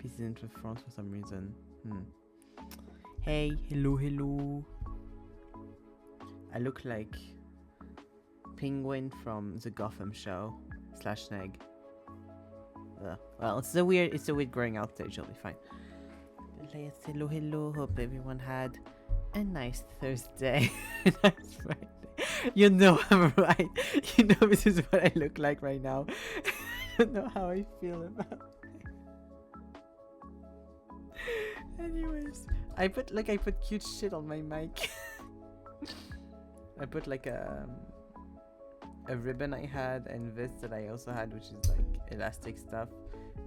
Pieces into front for some reason. Hey, hello. I look like Penguin from the Gotham show / Neg. Well, it's a weird growing out stage. It'll be fine. But yes, hello. Hope everyone had a nice Thursday, nice Friday. You know I'm right. You know this is what I look like right now. I don't know how I feel about it. Anyways, I put cute shit on my mic. I put like a ribbon I had and this that I also had, which is like elastic stuff,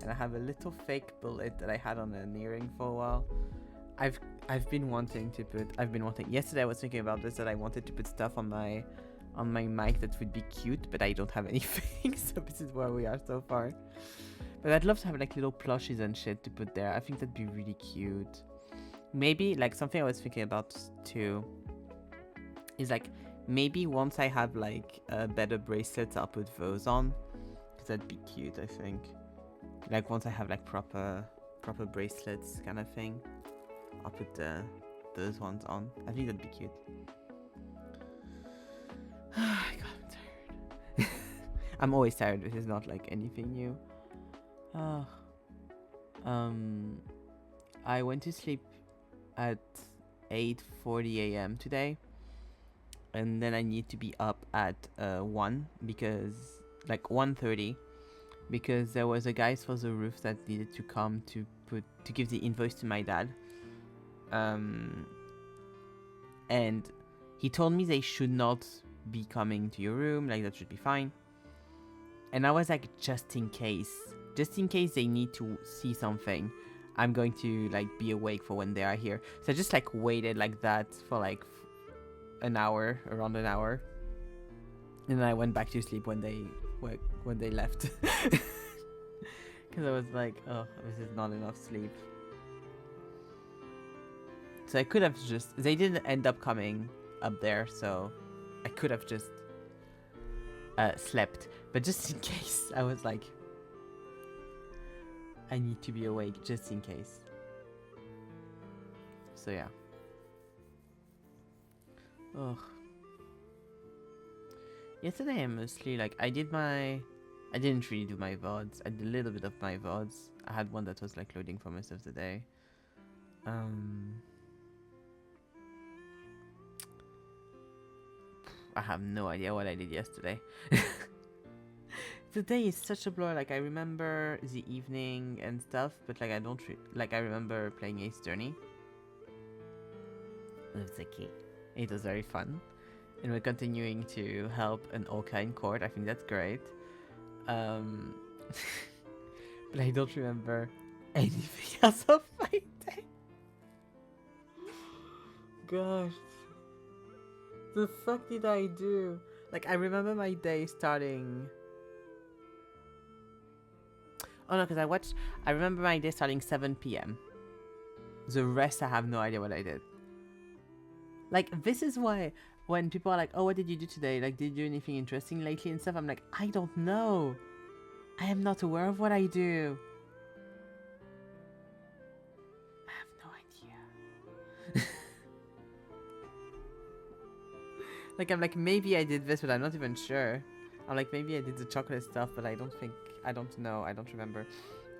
and I have a little fake bullet that I had on an earring for a while. I've been wanting. Yesterday I was thinking about this, that I wanted to put stuff on my mic that would be cute, but I don't have anything, so this is where we are so far. But I'd love to have like little plushies and shit to put there. I think that'd be really cute. Maybe like something I was thinking about too is like maybe once I have like better bracelets, I'll put those on, because that'd be cute. I think like once I have like proper bracelets kind of thing, I'll put those ones on. I think that'd be cute. God, I'm tired. I'm always tired. This is not like anything new. I went to sleep at 8:40 a.m. today, and then I need to be up at 1 because like 1:30, because there was a guy for the roof that needed to come to give the invoice to my dad. And he told me they should not be coming to your room, like that should be fine. And I was like, just in case they need to see something, I'm going to like be awake for when they are here. So I just like waited like that for like around an hour, and then I went back to sleep when they left. Because I was like, oh, this is not enough sleep. So I could have they didn't end up coming up there, so I could have just slept. But just in case, I was like, I need to be awake just in case. So yeah. Ugh. Yesterday I mostly like I didn't really do my VODs. I did a little bit of my VODs. I had one that was like loading for most of the day. I have no idea what I did yesterday. The day is such a blur. Like I remember the evening and stuff, but like I don't I remember playing Ace Journey. It was very fun, and we're continuing to help an Orca in court. I think that's great. But I don't remember anything else of my day. Gosh, the fuck did I do? Like I remember my day starting. Oh no, because I remember my day starting 7 p.m. The rest, I have no idea what I did. Like, this is why when people are like, oh, what did you do today? Like, did you do anything interesting lately and stuff? I'm like, I don't know. I am not aware of what I do. I have no idea. Like, I'm like, maybe I did this, but I'm not even sure. I'm like, maybe I did the chocolate stuff, but I don't know, I don't remember.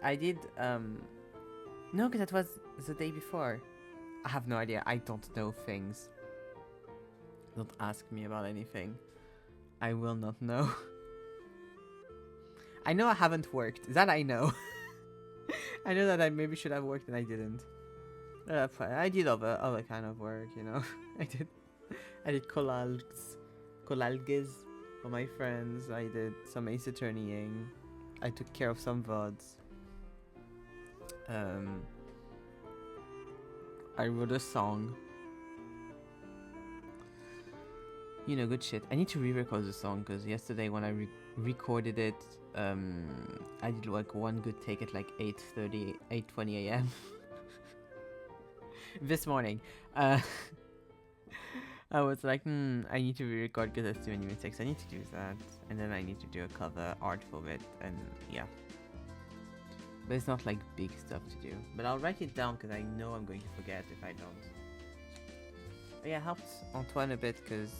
I did, no, because that was the day before. I have no idea, I don't know things. Don't ask me about anything. I will not know. I know I haven't worked, that I know. I know that I maybe should have worked and I didn't. I did other kind of work, you know. I did colalges for my friends. I did some Ace Attorneying. I took care of some VODs. I wrote a song. You know, good shit. I need to re-record the song because yesterday when I recorded it, I did like one good take at like 8:20 a.m. This morning. I was like, I need to re-record because there's too many mistakes. I need to do that, and then I need to do a cover art for it, and yeah. But it's not like big stuff to do. But I'll write it down because I know I'm going to forget if I don't. But yeah, I helped Antoine a bit because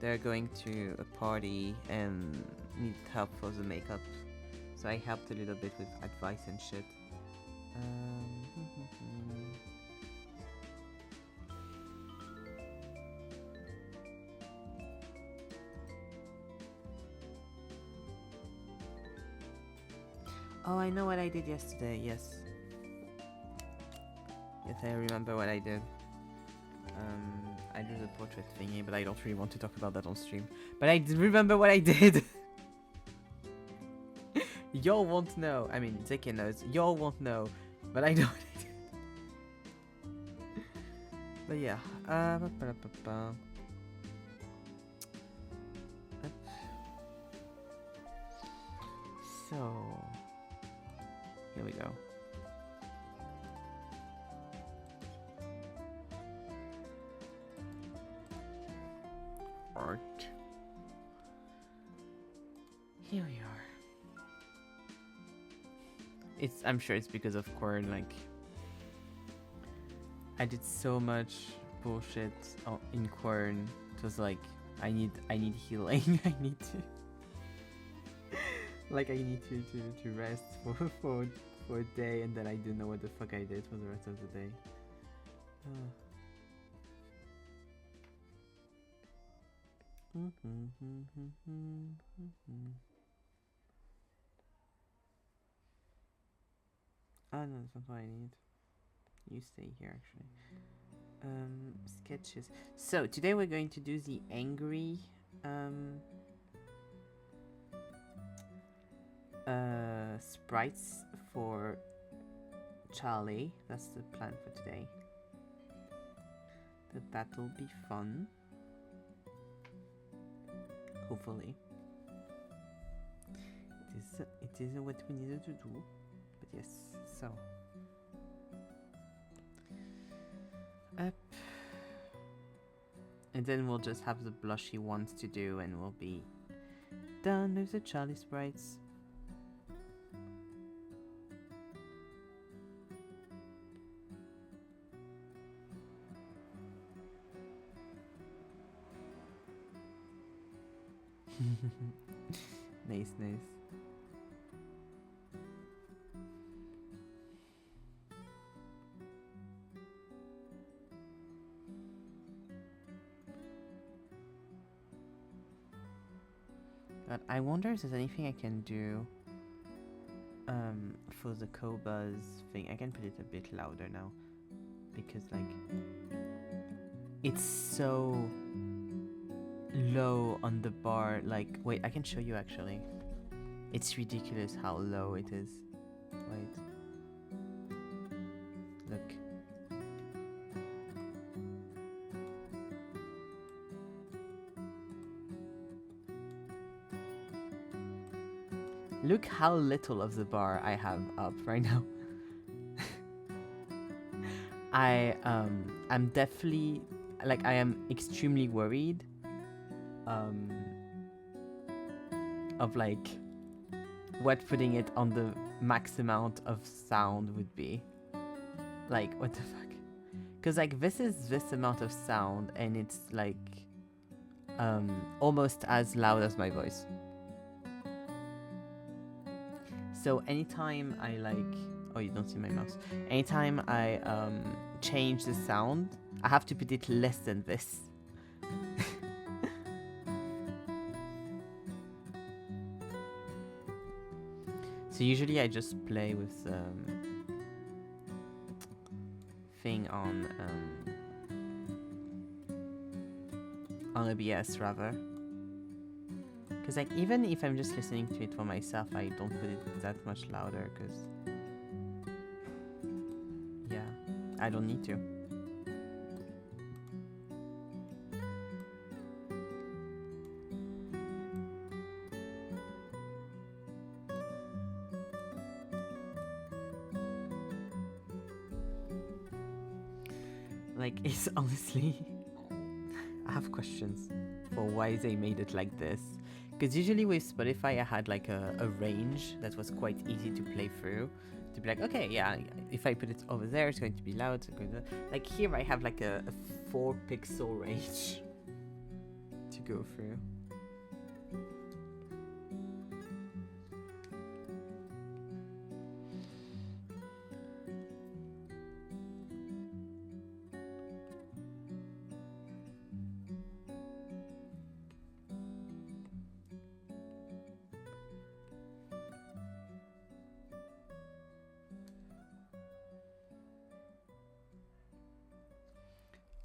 they're going to a party and need help for the makeup. So I helped a little bit with advice and shit. Oh, I know what I did yesterday, yes. Yes, I remember what I did. I drew the portrait thingy, but I don't really want to talk about that on stream. But I remember what I did! Y'all won't know. I mean, Zeki knows. Y'all won't know. But I know what I did. But yeah. So... here we go. Art. Here we are. I'm sure it's because of Quern, like I did so much bullshit in Quern. It was like I need healing. I need to like I need to rest for a day, and then I didn't know what the fuck I did for the rest of the day. Oh no, that's not what I need. You stay here actually. Sketches. So today we're going to do the angry sprites for Charlie. That's the plan for today. That'll be fun. Hopefully. It is what we needed to do. But yes, so. Up. And then we'll just have the blush he wants to do and we'll be done with the Charlie sprites. Nice, nice. God, I wonder if there's anything I can do for the Cobuzz thing. I can put it a bit louder now because like it's so low on the bar. Like, wait, I can show you actually. It's ridiculous how low it is. Wait. Look. Look how little of the bar I have up right now. I'm definitely, like, I am extremely worried of like what putting it on the max amount of sound would be. Like, what the fuck? Because like this is this amount of sound and it's like almost as loud as my voice. So anytime I like, oh, you don't see my mouse. Anytime I change the sound, I have to put it less than this. So usually I just play with thing on OBS rather. Because like even if I'm just listening to it for myself, I don't put it that much louder because yeah, I don't need to. Like, it's honestly, I have questions for why they made it like this. Because usually with Spotify, I had like a range that was quite easy to play through. To be like, okay, yeah, if I put it over there, it's going to be loud. Like here, I have like a 4-pixel range to go through.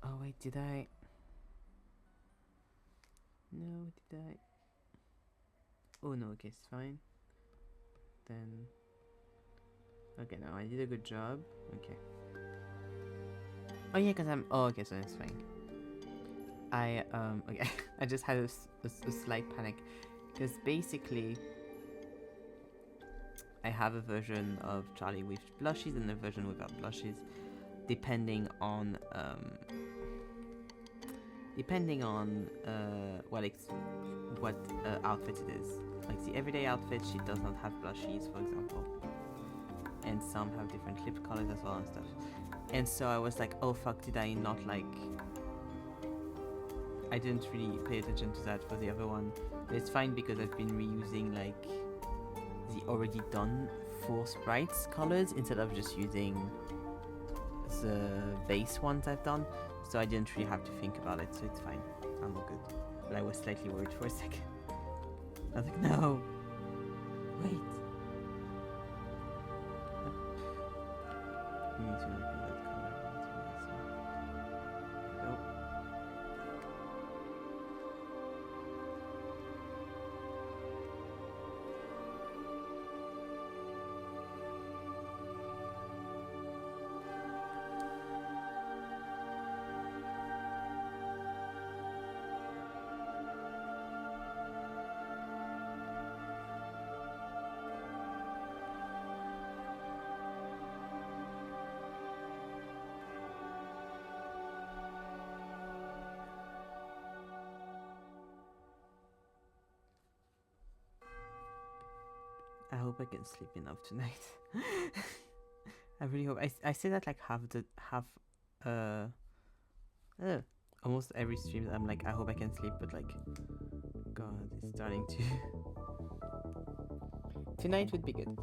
Oh wait, did I? No, did I? Oh no, okay, it's fine. Then, okay, no, I did a good job. Okay. Oh yeah, cause I'm. Oh, okay, so it's fine. Okay, I just had a slight panic, because basically, I have a version of Charlie with blushes and a version without blushes, depending on what outfit it is. Like the everyday outfit, she does not have blushes, for example, and some have different lip colors as well and stuff. And so I was like, oh fuck, did I not like? I didn't really pay attention to that for the other one. But it's fine because I've been reusing like the already done full sprites colors instead of just using the base ones I've done. So I didn't really have to think about it, so it's fine. I'm all good. But I was slightly worried for a second. I was like, no! Wait! We need to not be that color. Nope. I hope I can sleep enough tonight. I really hope. I say that like almost every stream. I'm like, I hope I can sleep, but like, God, it's starting to. Tonight would be good.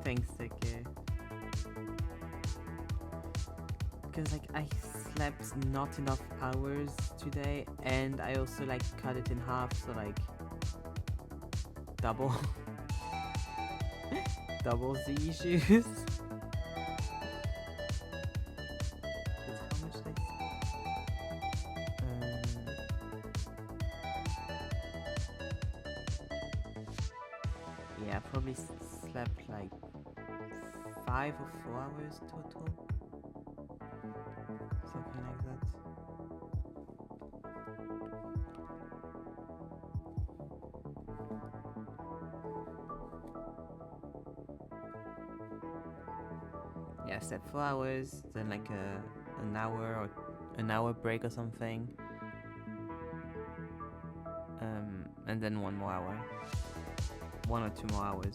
Thanks, Seke. Because like I slept not enough hours today, and I also like cut it in half, so like double doubles the issues. How much did I yeah, probably slept like 5 or 4 hours total. Something like that. Yeah, I slept 4 hours, then like an hour break or something. And then 1 more hour. 1 or 2 more hours.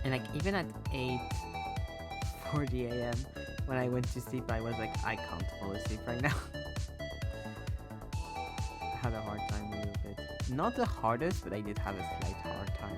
And like even at 8:40 a.m. when I went to sleep, I was like, I can't fall asleep right now. I had a hard time a little bit. Not the hardest, but I did have a slight hard time.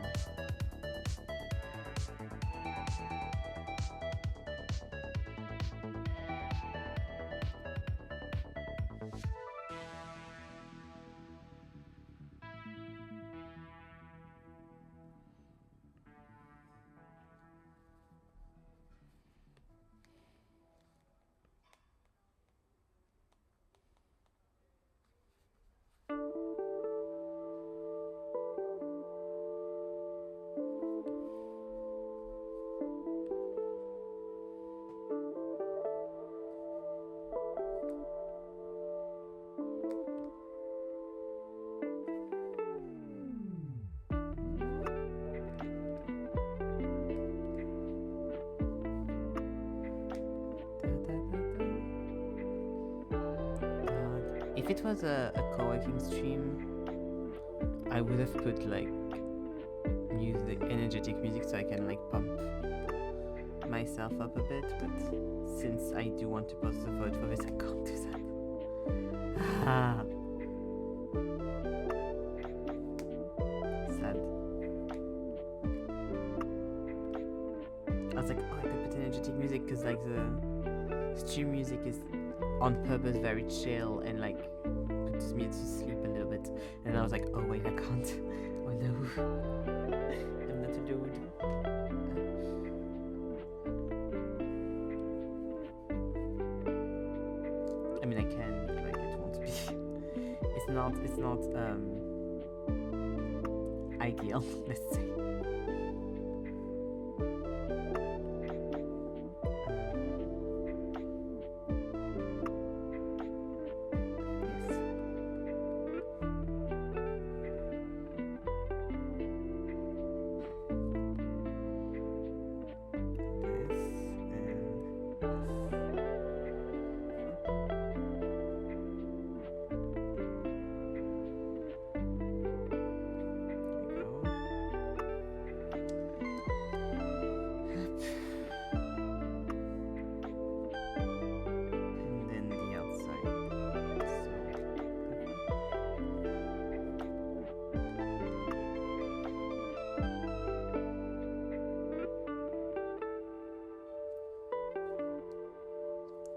it was a co-working stream, I would have put like music, energetic music, so I can like pump myself up a bit. But since I do want to post the vote for this, I can't do that. Sad. I was like, oh, I could put energetic music because like the stream music is on purpose very chill and like puts me to sleep a little bit. And I was like, oh wait, I can't. Oh no, I'm not alone. I mean, I can, but like it won't be. It's not ideal. Let's say.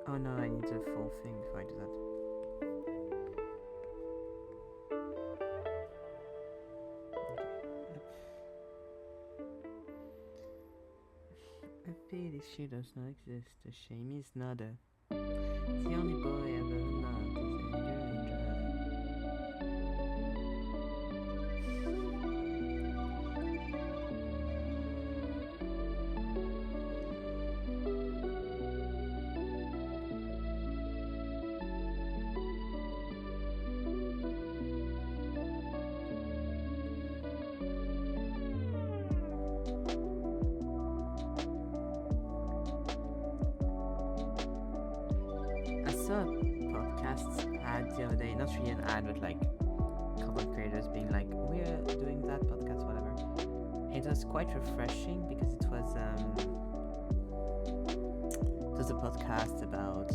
Oh no, I need the full thing before I do that. A pity she does not exist. A shame is not a. The only boy ever loved is Andrew. Podcasts ad the other day, not really an ad, but like content creators being like, we're doing that podcast, whatever. It was quite refreshing because it was a podcast about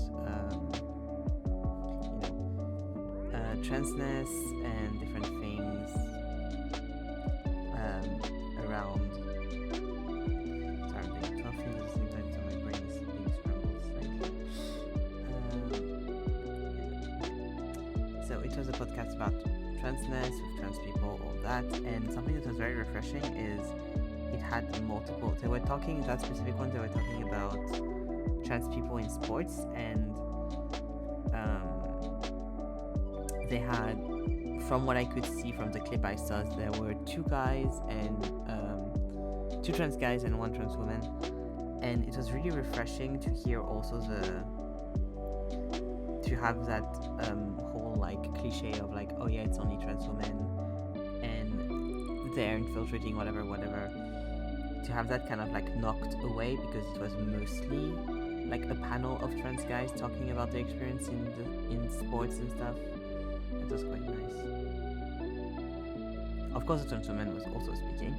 transness and different things around. Sorry, I'm being coffee at the same time, so my brain is being scrambled slightly. So it was a podcast about transness, with trans people, all that, and something that was very refreshing is it had multiple. They were talking, that specific one, they were talking about trans people in sports, and they had, from what I could see from the clip I saw, there were two guys and two trans guys and one trans woman, and it was really refreshing to hear also to have that whole like cliche of like, oh yeah, it's only trans women and they're infiltrating whatever, to have that kind of like knocked away, because it was mostly like a panel of trans guys talking about their experience in sports and stuff. It was quite nice. Of course, the trans woman was also speaking,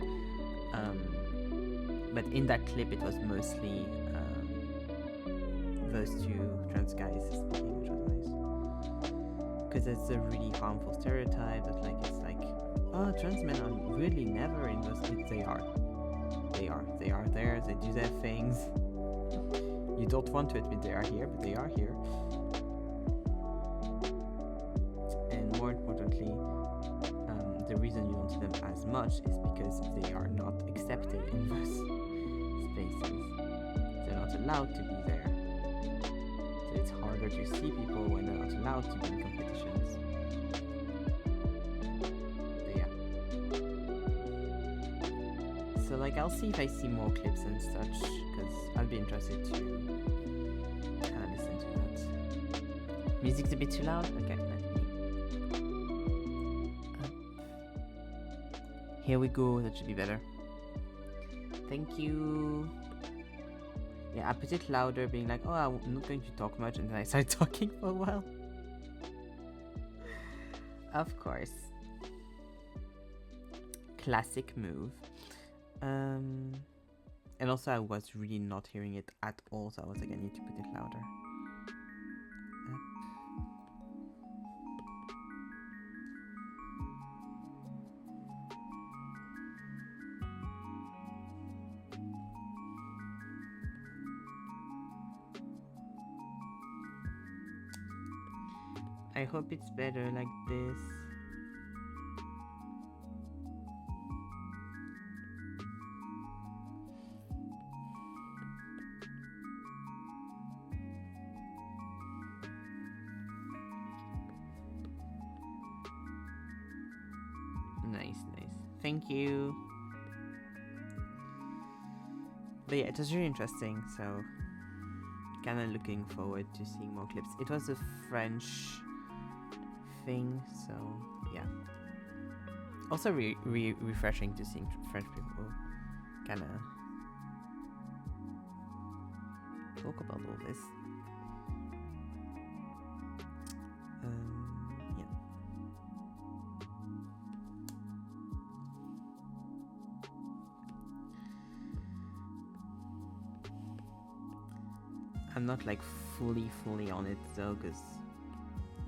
but in that clip it was mostly those two trans guys speaking, which was nice. Because it's a really harmful stereotype that like it's like, oh, trans men are really never in those things. They are there. They do their things. You don't want to admit they are here, but they are here. And more importantly, the reason you don't see them as much is because they are not accepted in those spaces. They're not allowed to be there. So it's harder to see people when they're not allowed to be in competitions. But yeah. So like I'll see if I see more clips and such, because I'll be interested to kind of listen to that. Music's a bit too loud? Okay, let me up. Here we go, that should be better. Thank you. Yeah, I put it louder, being like, oh, I'm not going to talk much, and then I started talking for a while. Of course. Classic move. And also I was really not hearing it at all, so I was like, I need to put it louder. I hope it's better like this. Nice. Thank you. But yeah, it was really interesting, so kind of looking forward to seeing more clips. It was a French thing, so yeah. Also refreshing to see French people kind of talk about all this. Yeah. I'm not like fully on it though, because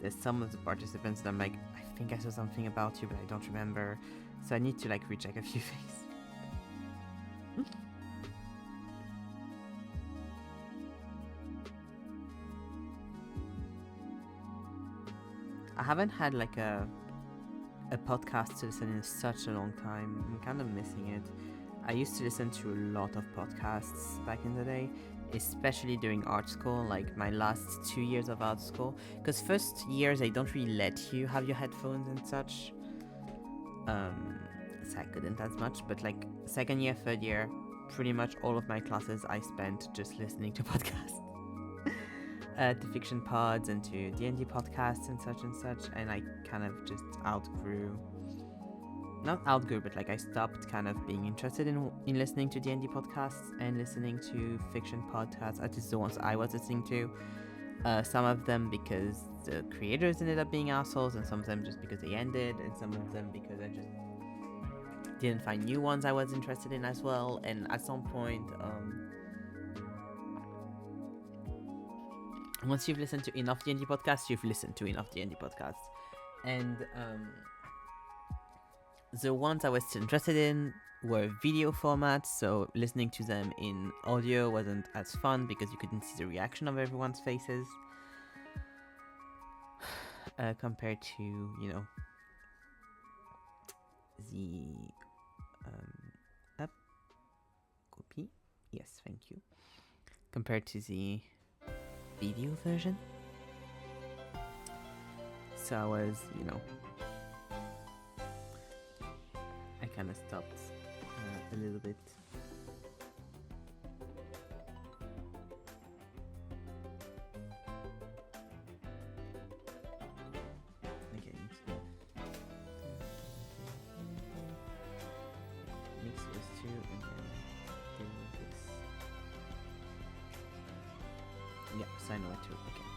there's some of the participants that I'm like, I think I saw something about you, but I don't remember. So I need to like recheck a few things. I haven't had like a podcast to listen in such a long time. I'm kind of missing it. I used to listen to a lot of podcasts back in the day, especially during art school, like my last 2 years of art school. Because first years they don't really let you have your headphones and such. So I couldn't as much, but like second year, third year, pretty much all of my classes I spent just listening to podcasts. To fiction pods and to D&D podcasts and such, and I kind of just but like I stopped kind of being interested in listening to D&D podcasts and listening to fiction podcasts, at least the ones I was listening to. Some of them because the creators ended up being assholes, and some of them just because they ended, and some of them because I just didn't find new ones I was interested in as well. And at some point, once you've listened to enough D&D podcasts, you've listened to enough D&D podcasts. And the ones I was still interested in were video formats, so listening to them in audio wasn't as fun because you couldn't see the reaction of everyone's faces. Compared to, you know, the copy. Yes, thank you. Compared to the video version. So I was, you know, I kind of stopped a little bit. Okay, mix those two and then do this. Yeah, so I know what to. Okay.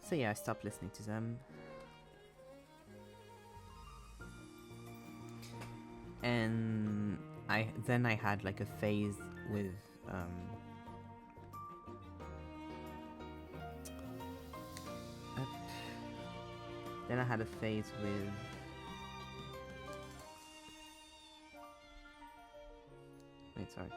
So yeah, I stopped listening to them. And then I had like a phase with then I had a phase with wait, sorry.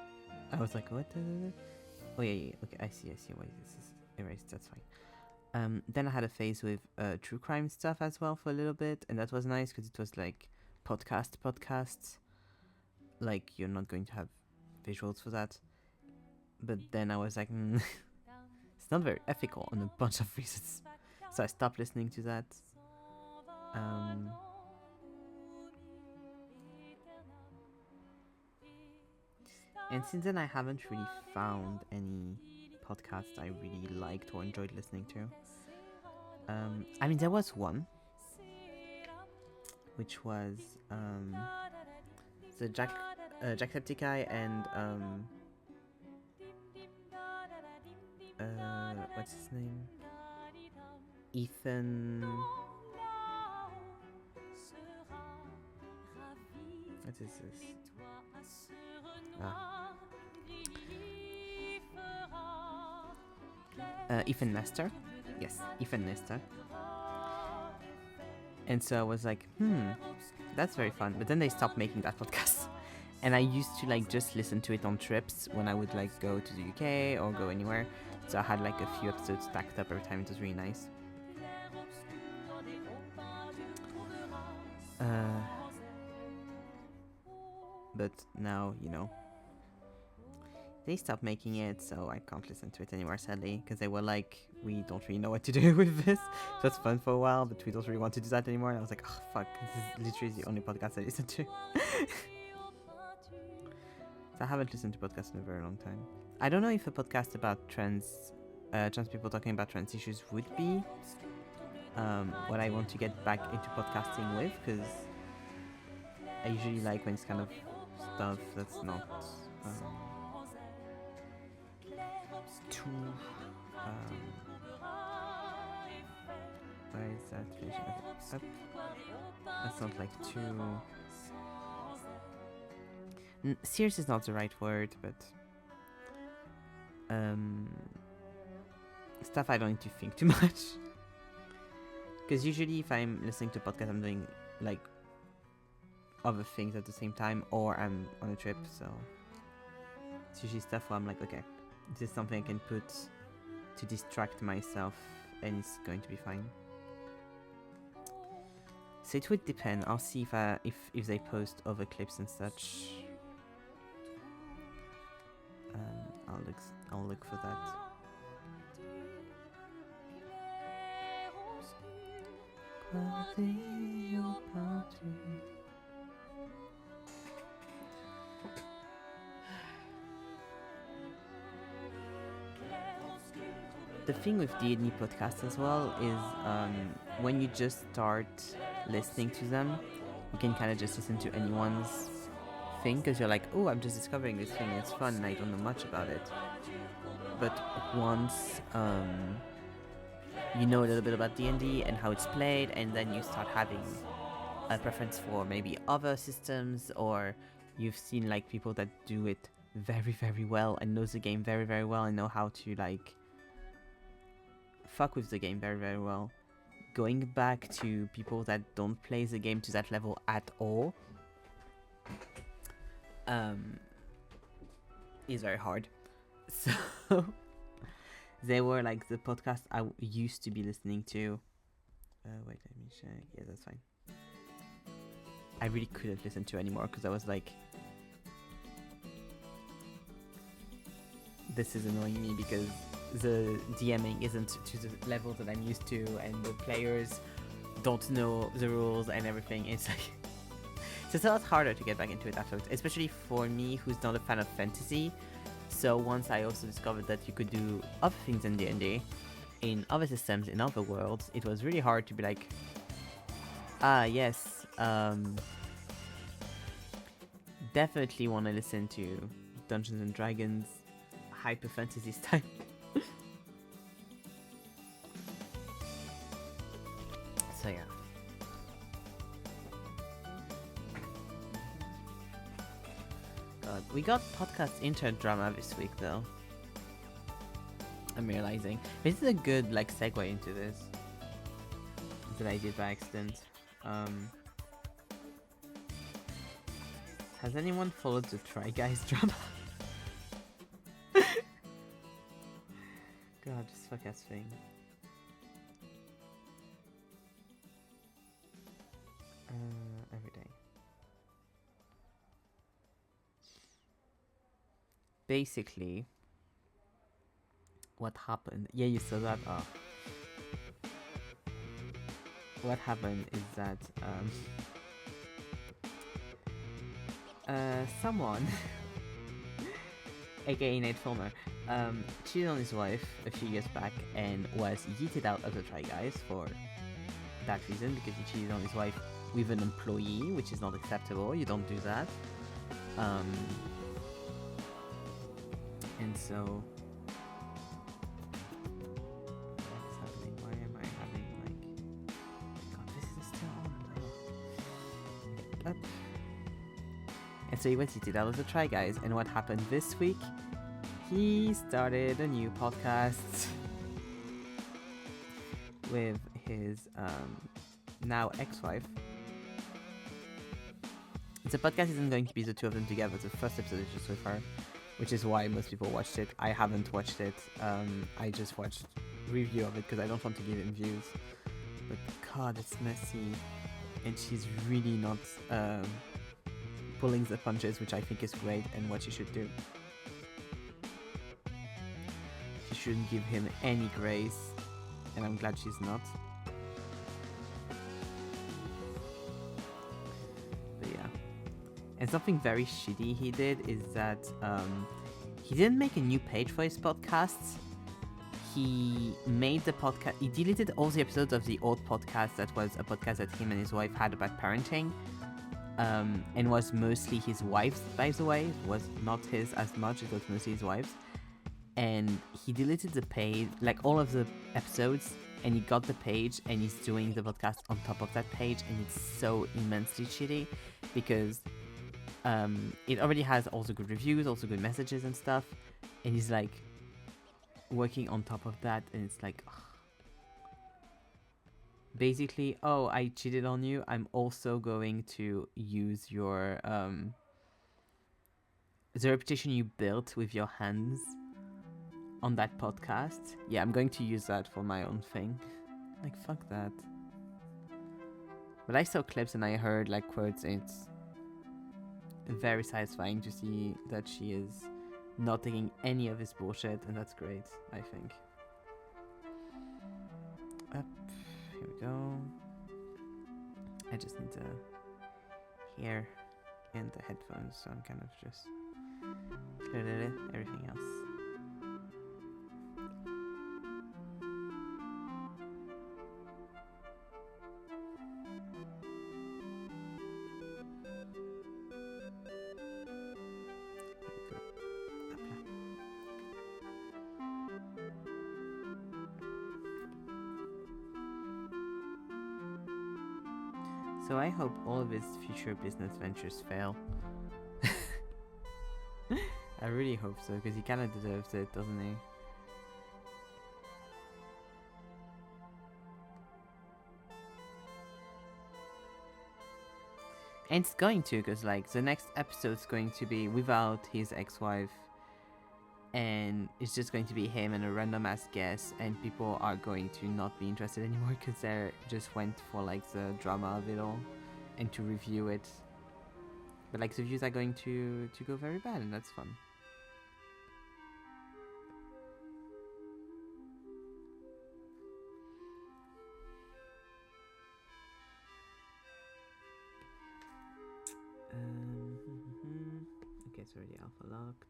I was like, what? Oh yeah, okay, I see why this is erased, that's fine. Then I had a phase with true crime stuff as well for a little bit, and that was nice because it was like podcasts. Like, you're not going to have visuals for that. But then I was like, it's not very ethical on a bunch of reasons. So I stopped listening to that. And since then I haven't really found any podcasts I really liked or enjoyed listening to. I mean, there was one, which was the Jacksepticeye and what's his name? Ethan. What is this? Ethan Nestor. Yes, Ethan Nestor. And so I was like, that's very fun. But then they stopped making that podcast. And I used to like just listen to it on trips when I would like go to the UK or go anywhere. So I had like a few episodes stacked up every time. It was really nice. But now, you know, they stopped making it, so I can't listen to it anymore, sadly, because they were like, we don't really know what to do with this. So it's fun for a while, but we don't really want to do that anymore. And I was like, oh, fuck, this is literally the only podcast I listen to. So I haven't listened to podcasts in a very long time. I don't know if a podcast about trans people talking about trans issues would be what I want to get back into podcasting with, because I usually like when it's kind of stuff that's not too why is that finishing up? That's not like too serious is not the right word, but stuff I don't need to think too much, because usually if I'm listening to a podcast I'm doing like other things at the same time, or I'm on a trip, so it's usually stuff where I'm like, okay, this is something I can put to distract myself and it's going to be fine. So it would depend. I'll see if they post other clips and such. I'll look for that. The thing with D&D podcasts as well is when you just start listening to them, you can kind of just listen to anyone's thing, because you're like, oh, I'm just discovering this thing, it's fun, and I don't know much about it. But once you know a little bit about D&D and how it's played, and then you start having a preference for maybe other systems, or you've seen like people that do it very, very well and knows the game very, very well and know how to like fuck with the game very, very well. Going back to people that don't play the game to that level at all is very hard. So they were like the podcast I used to be listening to. Wait, let me check. Yeah, that's fine. I really couldn't listen to anymore because I was like, this is annoying me because the DMing isn't to the level that I'm used to, and the players don't know the rules and everything. It's like, so it's a lot harder to get back into it afterwards, especially for me who's not a fan of fantasy. So once I also discovered that you could do other things in D&D, in other systems, in other worlds, it was really hard to be like, yes, definitely want to listen to Dungeons and Dragons hyper fantasy style. So yeah. God, we got podcast intro drama this week though. I'm realizing this is a good like segue into this that I did by accident. Has anyone followed the Try Guys drama? God, this fuck ass thing. Every day. Basically, what happened? Yeah, you saw that. Oh. What happened is that someone, aka Nate Fulmer, cheated on his wife a few years back and was yeeted out of the Try Guys for that reason, because he cheated on his wife with an employee, which is not acceptable. You don't do that. And so what's happening? Why am I having like, God, this is still on. Up. And so he went to give that a try, guys. And what happened this week? He started a new podcast with his now ex-wife. The podcast isn't going to be the two of them together. The first episode is just with her, which is why most people watched it. I haven't watched it. I just watched review of it because I don't want to give it views. But God, it's messy, and she's really not pulling the punches, which I think is great and what she should do. She shouldn't give him any grace, and I'm glad she's not. But yeah. And something very shitty he did is that he didn't make a new page for his podcasts. He made the podcast, he deleted all the episodes of the old podcast that was a podcast that him and his wife had about parenting. And was mostly his wife's, by the way. It was not his as much, it was mostly his wife's. And he deleted the page, like all of the episodes, and he got the page and he's doing the podcast on top of that page, and it's so immensely shitty because it already has also good reviews, also good messages and stuff, and he's like working on top of that, and it's like basically, oh, I cheated on you, I'm also going to use your the reputation you built with your hands on that podcast. Yeah, I'm going to use that for my own thing. Like, fuck that. But I saw clips and I heard like quotes, and it's very satisfying to see that she is not taking any of his bullshit, and that's great, I think. Up, here we go. I just need to hear in the headphones, so I'm kind of just everything else. So I hope all of his future business ventures fail. I really hope so, because he kind of deserves it, doesn't he? And it's going to, because like the next episode's going to be without his ex-wife, and it's just going to be him and a random ass guest, and people are going to not be interested anymore because they just went for like the drama of it all and to review it. But like the views are going to go very bad, and that's fun. Okay, it's already alpha locked.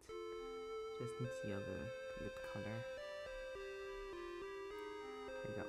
Just need the other lip color. There we go.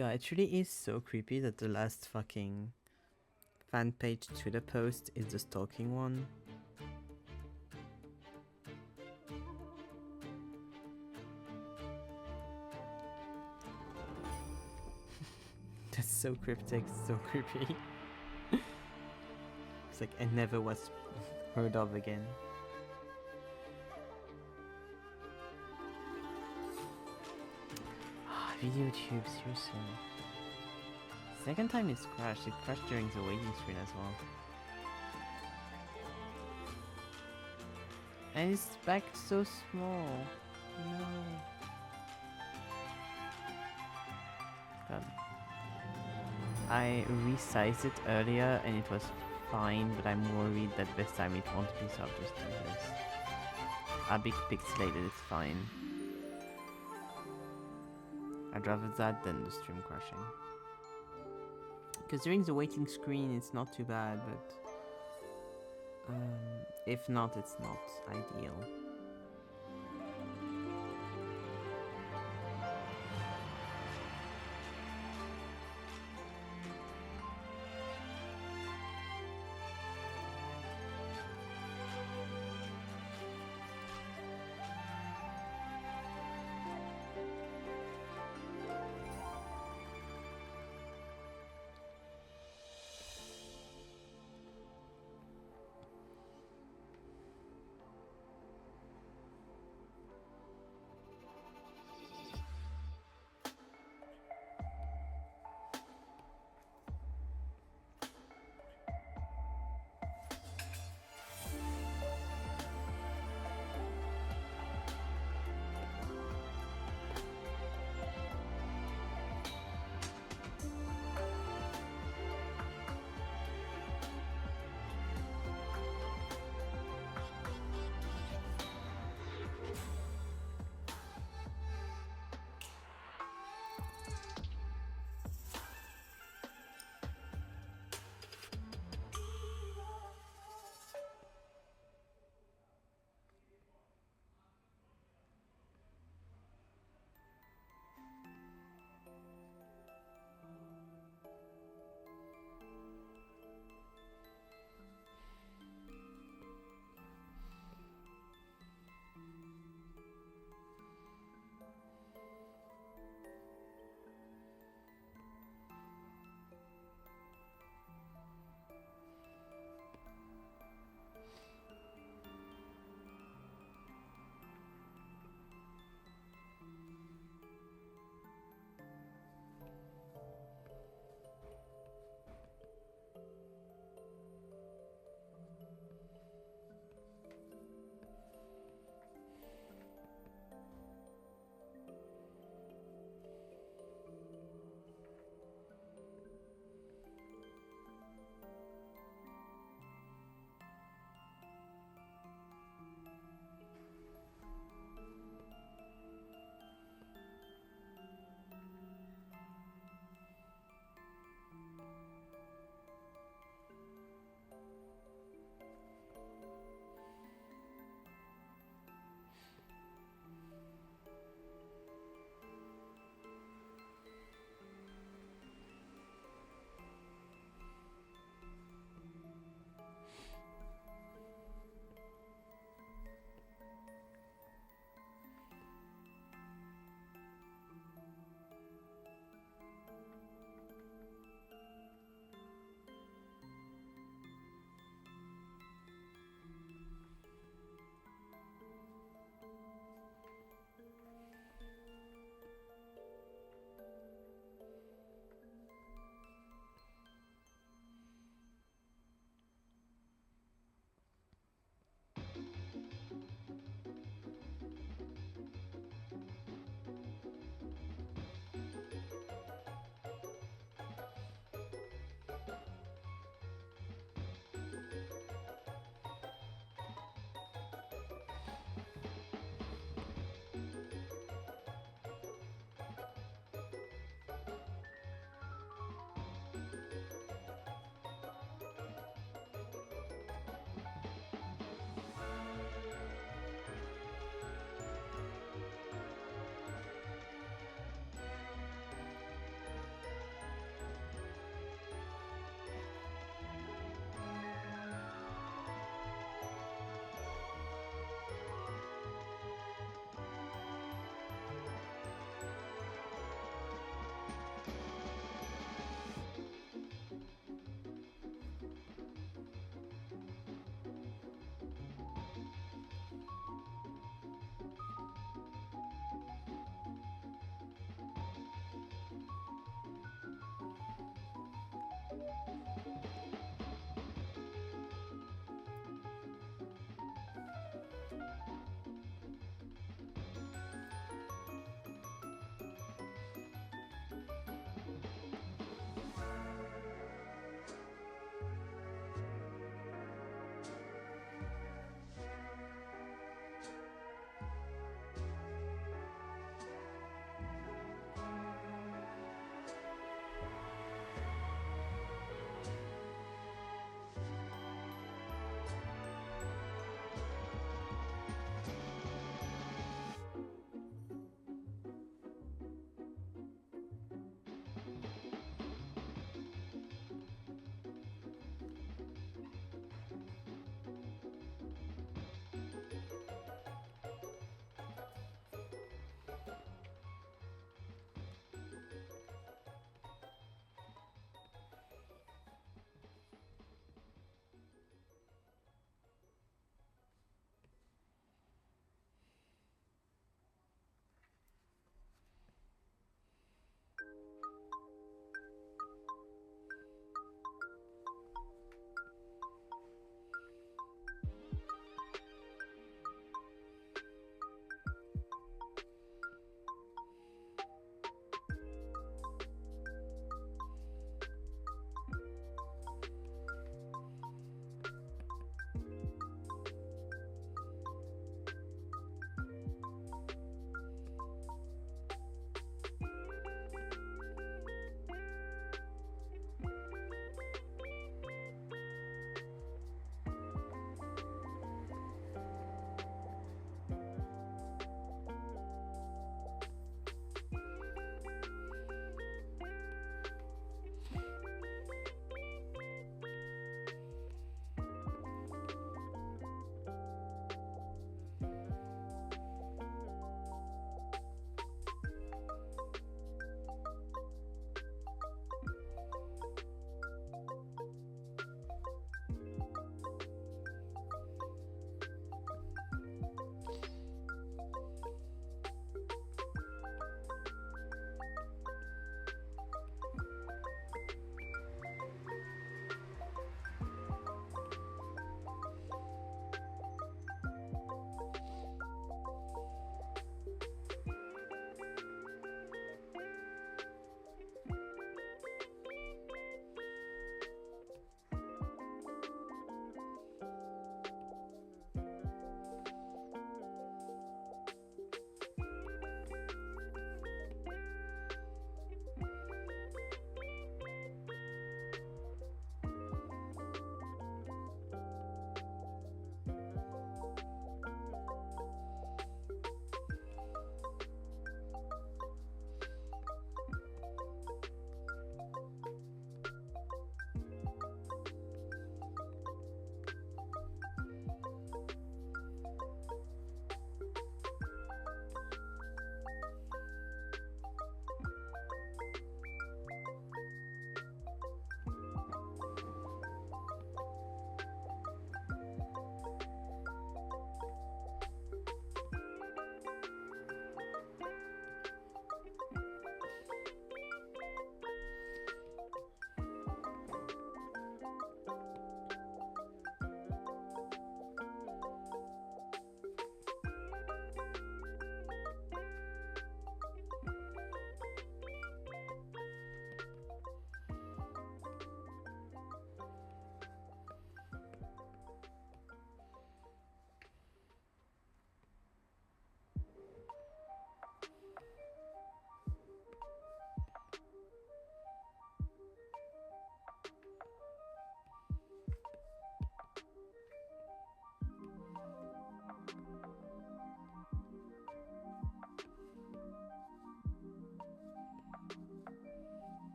god, it really is so creepy that the last fucking fan page Twitter post is the stalking one. That's so cryptic, so creepy. It's like I never was heard of again. Video tube, seriously. Second time it's crashed. It crashed during the waiting screen as well. And it's back so small. No. God. I resized it earlier and it was fine, but I'm worried that this time it won't be, so I'll just do this. A big pixelated, it's fine. I'd rather that than the stream crashing. Because during the waiting screen it's not too bad, but if not, it's not ideal.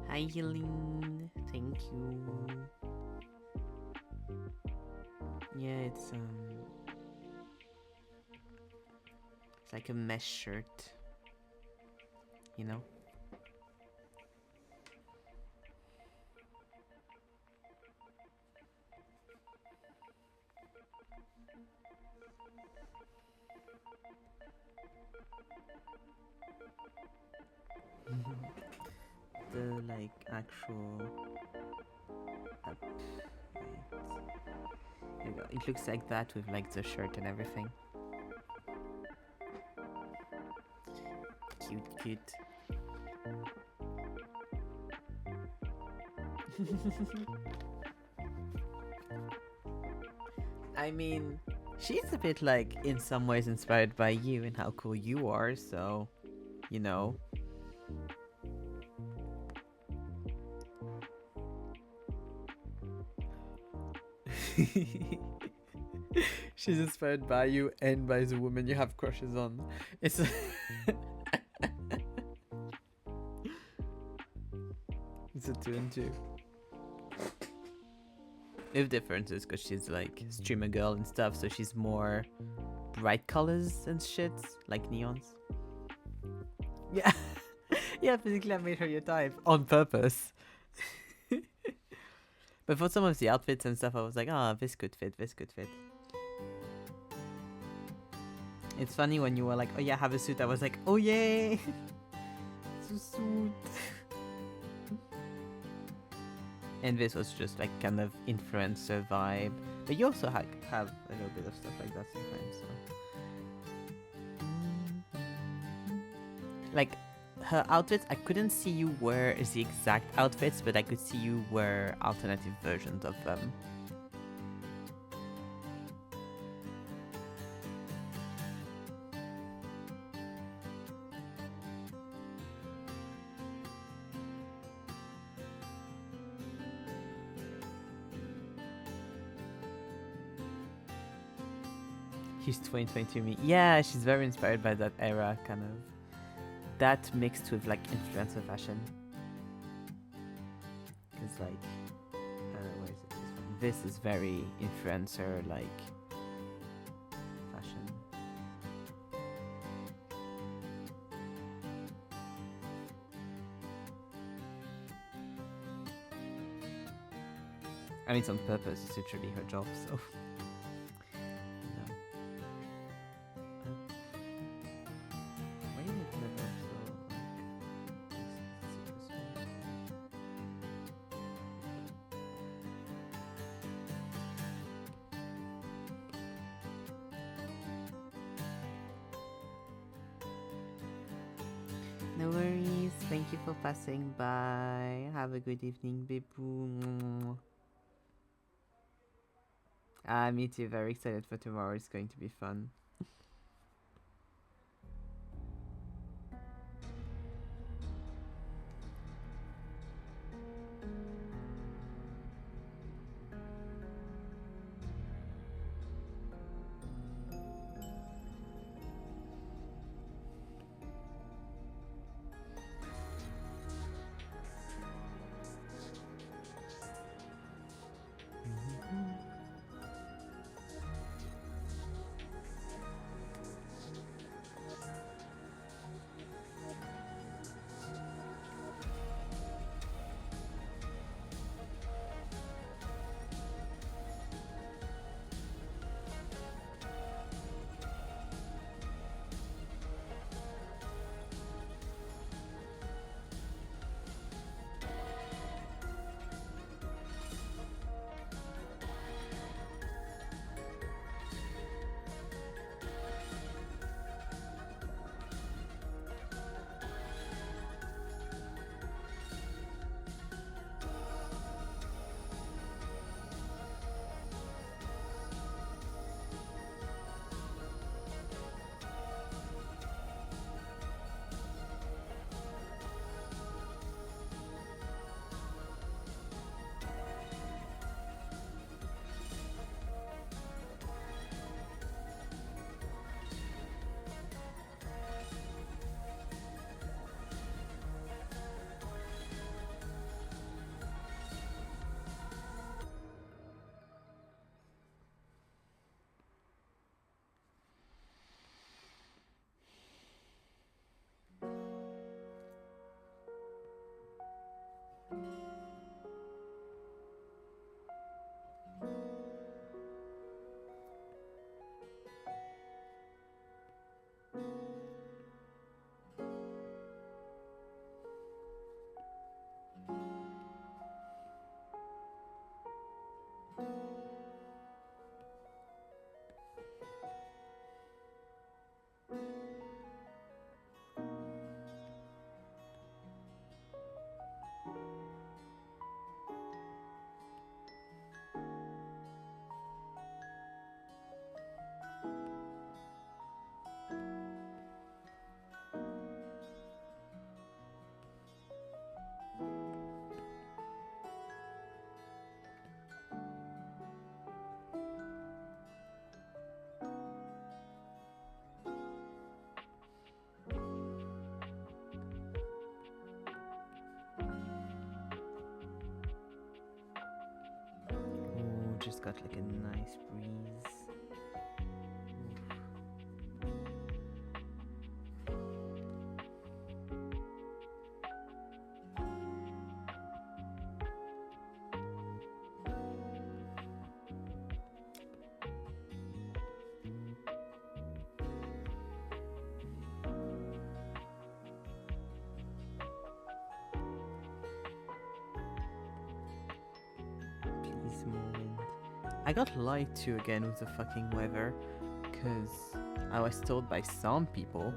Hi, Helene. Thank you. Yeah, it's like a mesh shirt, you know. The like actual wait. Here you go. It looks like that with like the shirt and everything. Cute. I mean, she's a bit like in some ways inspired by you and how cool you are, so you know. She's inspired by you and by the woman you have crushes on. It's it's a 2 and 2. With differences, because she's like streamer girl and stuff, so she's more bright colors and shit, like neons. Yeah. Yeah, physically I made her your type on purpose. But for some of the outfits and stuff, I was like, ah, this could fit. It's funny when you were like, oh yeah, have a suit. I was like, oh yay, it's a suit. And this was just like kind of influencer vibe. But you also have a little bit of stuff like that sometimes. So. Like her outfits, I couldn't see you wear the exact outfits, but I could see you wear alternative versions of them. She's 2022 me. Yeah, she's very inspired by that era, kind of. That mixed with like influencer fashion. Because like, where is it? This is very influencer like fashion. I mean, it's on purpose. It's literally her job, so. No worries. Thank you for passing by. Have a good evening, Bibu. Me too. Very excited for tomorrow. It's going to be fun. just got like a nice breeze. Please, more wind. I got lied to again with the fucking weather, because I was told by some people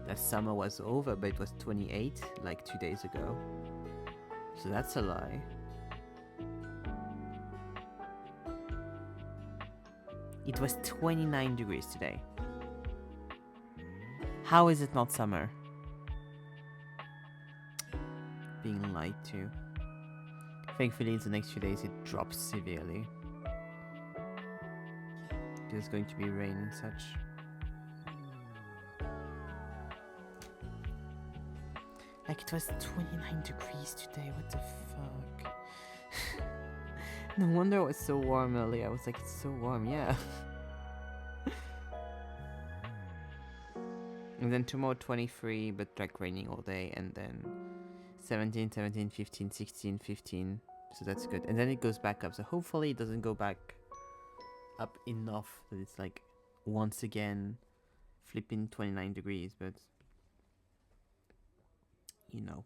that summer was over, but it was 28 like 2 days ago. So that's a lie. It was 29 degrees today. How is it not summer? Being lied to. Thankfully, in the next few days, it drops severely. There's going to be rain and such. Like, it was 29 degrees today, what the fuck? No wonder it was so warm earlier. I was like, it's so warm, yeah. And then tomorrow 23, but like raining all day, and then 17, 17, 15, 16, 15. So that's good. And then it goes back up. So hopefully it doesn't go back up enough that it's like once again flipping 29 degrees, but you know.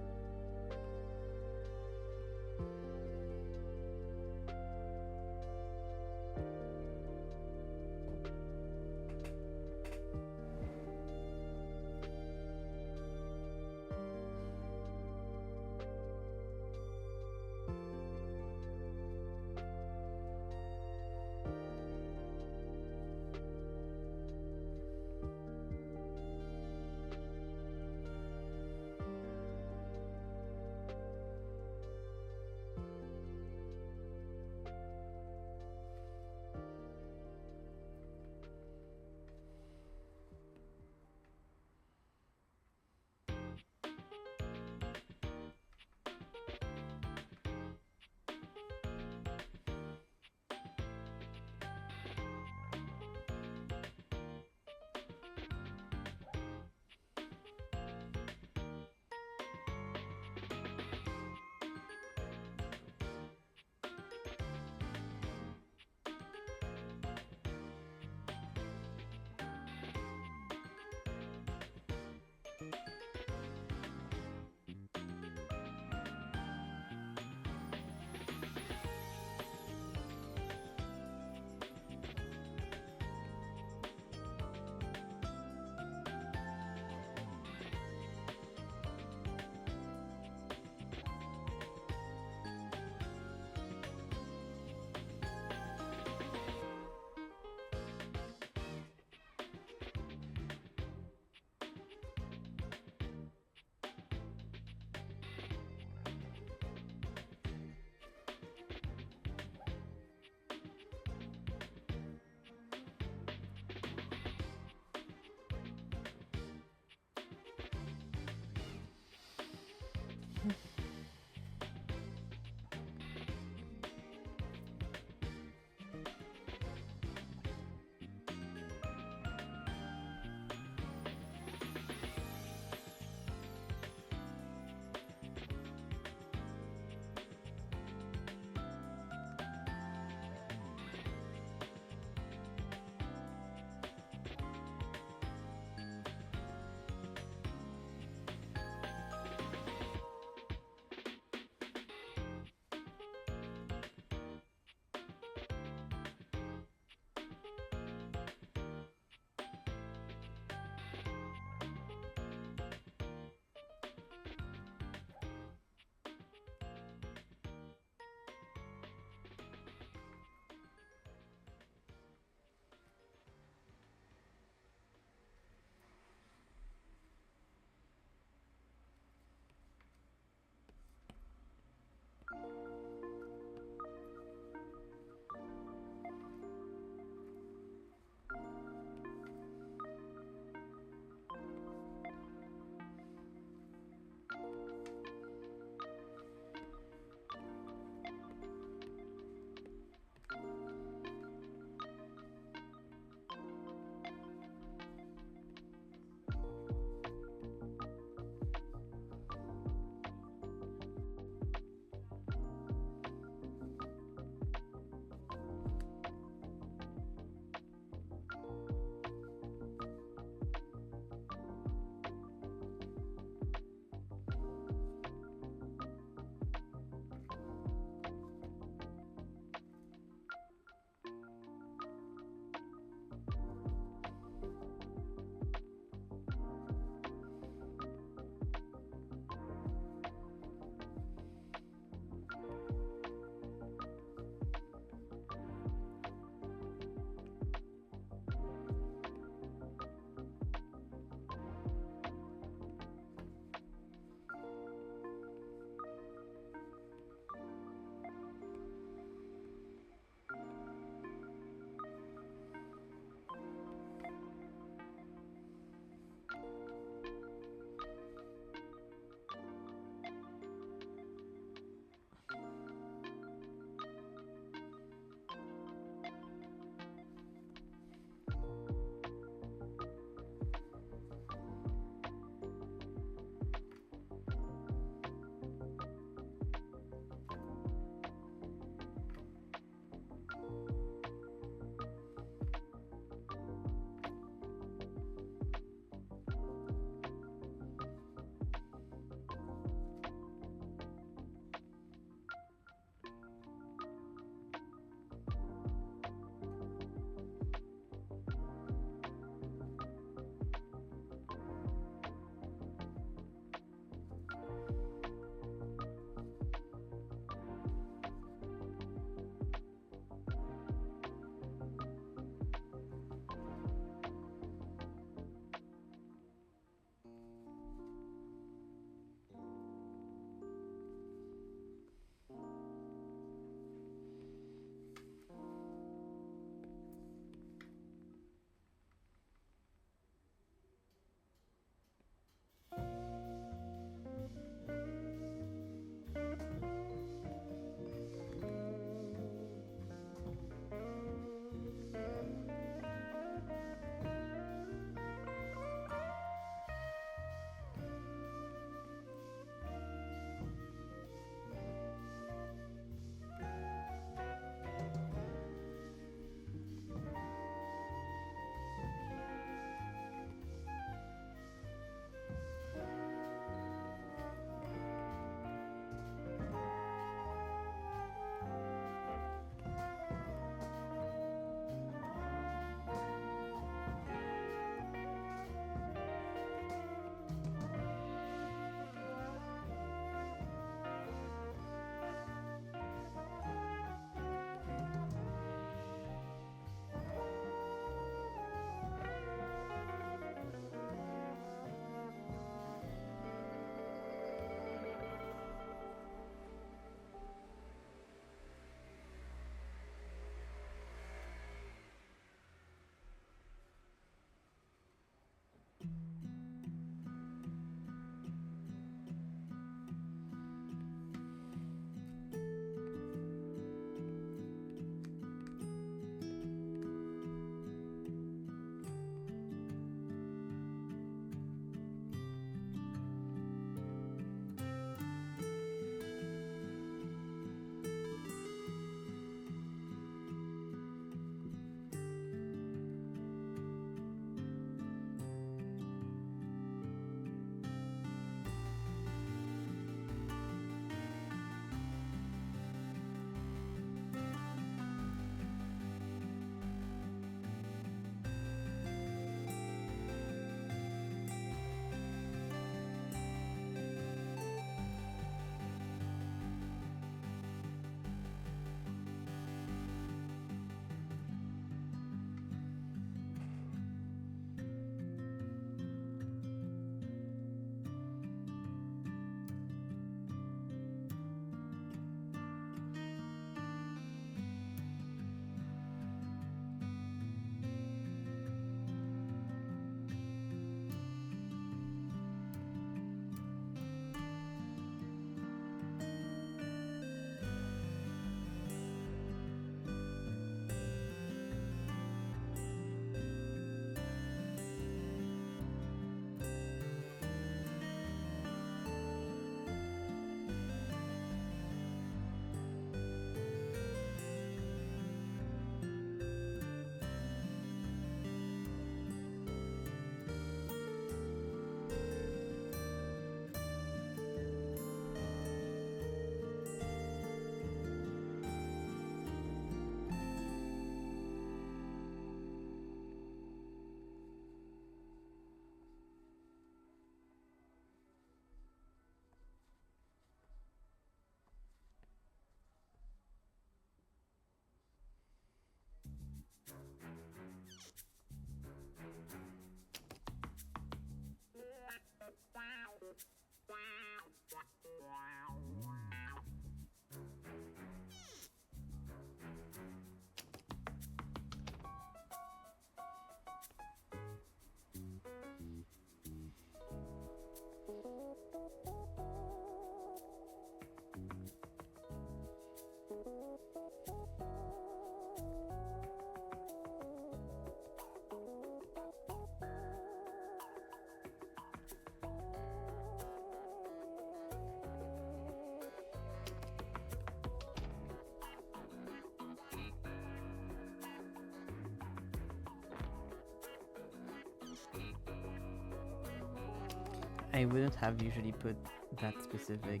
I wouldn't have usually put that specific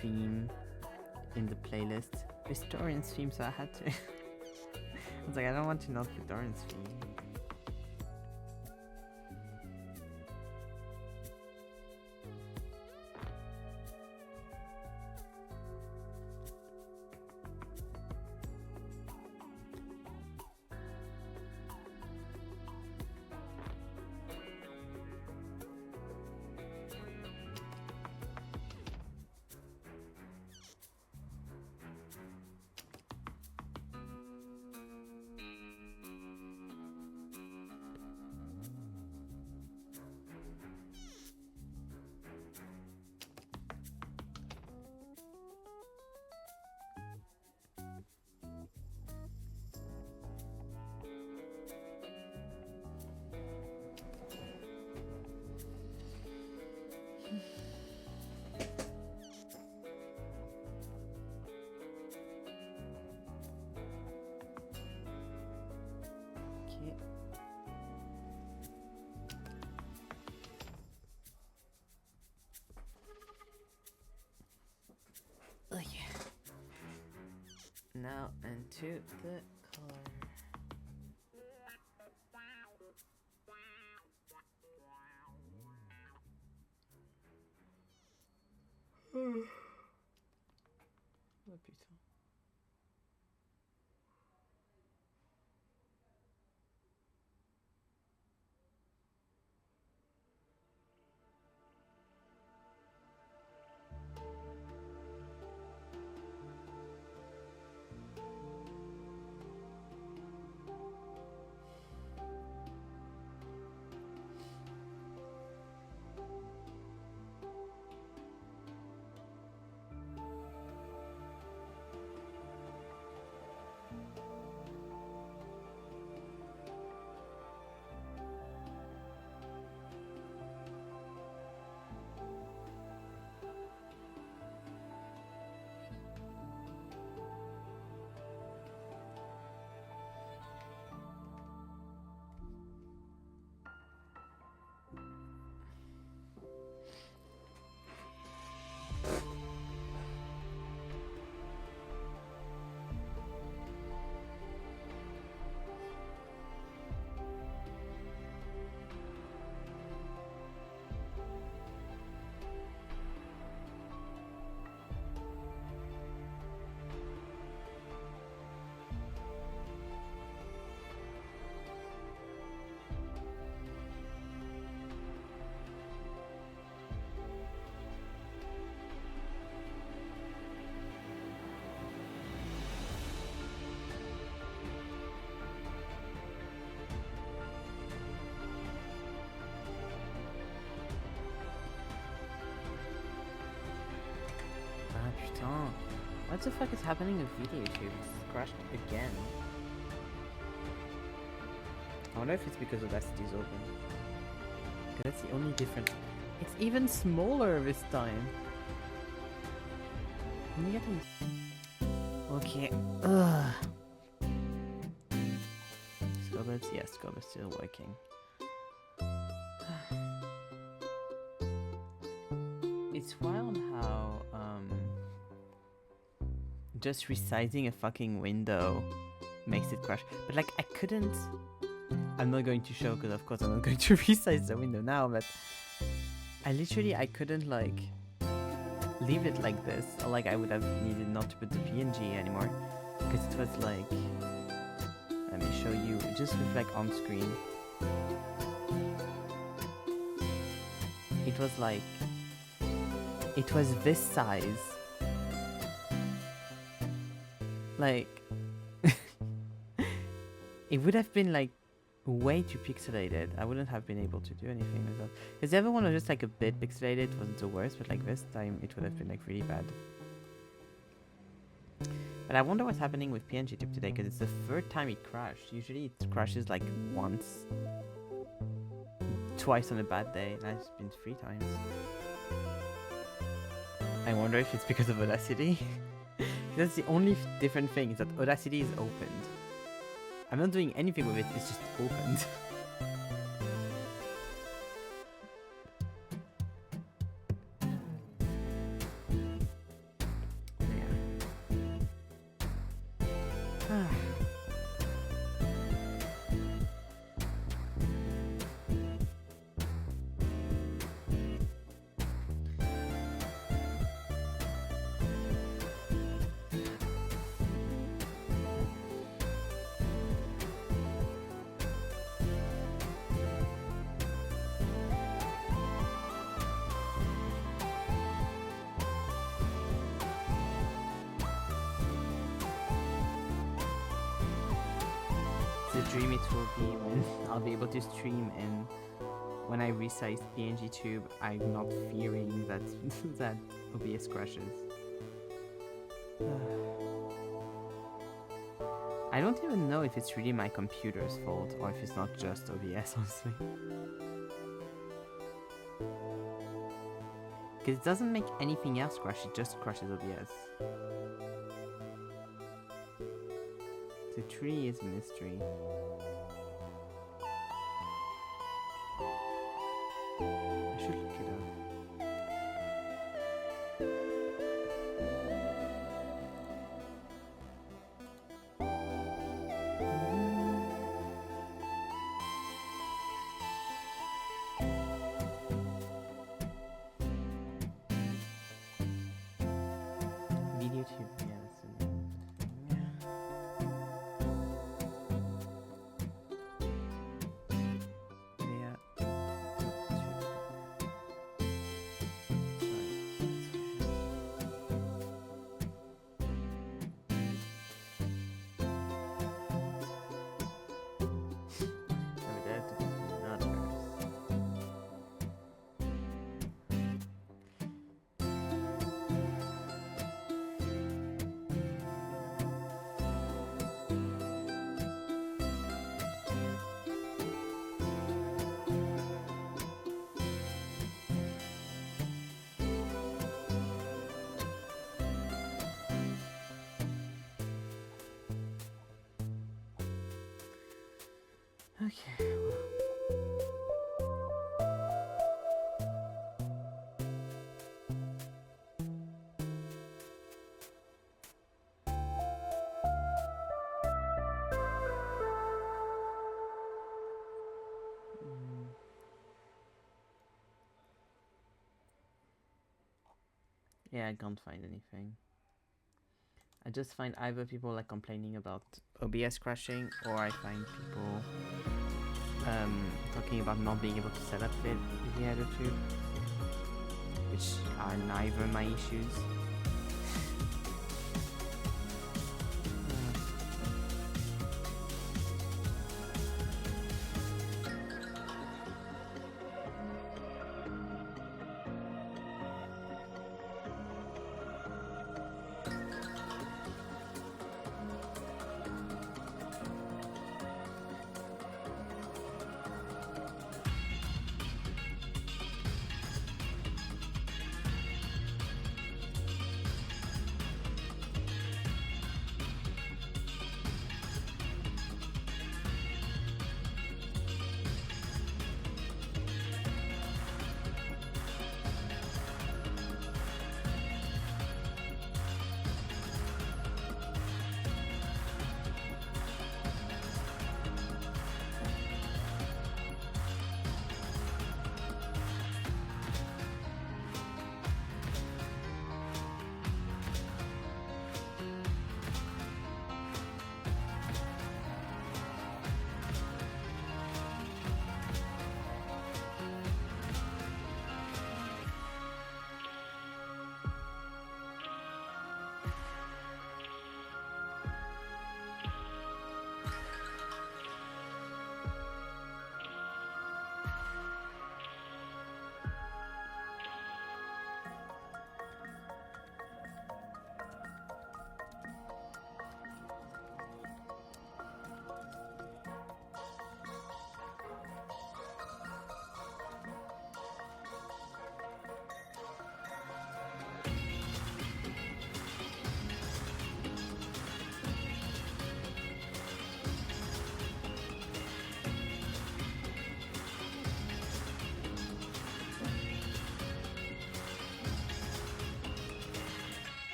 theme in the playlist. It's Dorian's theme, so I had to. I was like, I don't want to not put Dorian's theme. Oh yeah. Now into the color. Oh putain. Putain. What the fuck is happening with video tube? It's crashed again. I wonder if it's because Audacity's open. Because that's the only difference. It's even smaller this time. Okay. Ugh. Scobbers? Yes, Scobbers still working. It's wild how just resizing a fucking window makes it crash. But like I couldn't. I'm not going to show because of course I'm not going to resize the window now. But I couldn't like leave it like this. Or like I would have needed not to put the PNG anymore because it was like. Let me show you just with like on screen. It was like. It was this size. Like, it would have been like way too pixelated. I wouldn't have been able to do anything with that. Because the other one was just like a bit pixelated, it wasn't the worst, but like this time it would have been like really bad. But I wonder what's happening with PNG Tip today, because it's the third time it crashed. Usually it crashes like once, twice on a bad day. Now it's been 3 times. I wonder if it's because of Audacity. That's the only different thing, is that Audacity is opened. I'm not doing anything with it, it's just opened. The dream it will be when I'll be able to stream, and when I resize PNG tube, I'm not fearing that that OBS crashes. I don't even know if it's really my computer's fault or if it's not just OBS, honestly. Because it doesn't make anything else crash, it just crashes OBS. The tree is a mystery. I should look it up. Video tube, yeah, that's it. Okay. Yeah, I can't find anything. I just find either people like complaining about OBS crashing, or I find people talking about not being able to set up it with the editor, which are neither my issues.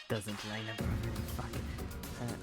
Doesn't line up properly. Fuck. Okay.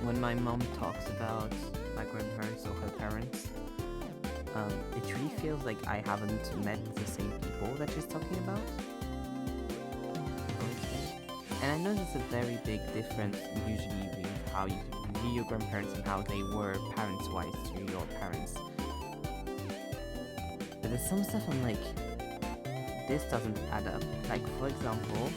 When my mom talks about my grandparents or her parents, it really feels like I haven't met the same people that she's talking about. And I know there's a very big difference usually with how you view your grandparents and how they were parents-wise to your parents. But there's some stuff I'm like, this doesn't add up. Like, for example,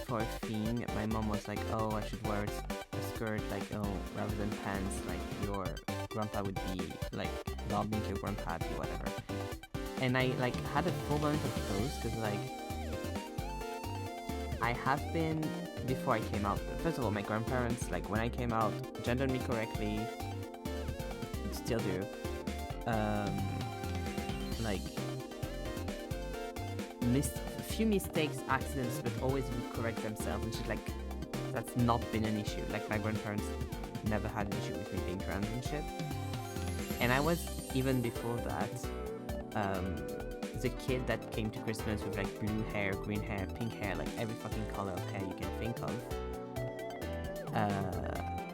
for a thing, my mom was like, oh, I should wear a skirt, like, oh, rather than pants, like, your grandpa would be, like, not being your grandpa, be whatever. And I, like, had a full moment of those, because, like, I have been, before I came out, first of all, my grandparents, like, when I came out, gendered me correctly, still do, like, few mistakes, accidents, but always would correct themselves, and shit, like, that's not been an issue. Like, my grandparents never had an issue with me being trans and shit. And I was, even before that, the kid that came to Christmas with, like, blue hair, green hair, pink hair, like, every fucking color of hair you can think of.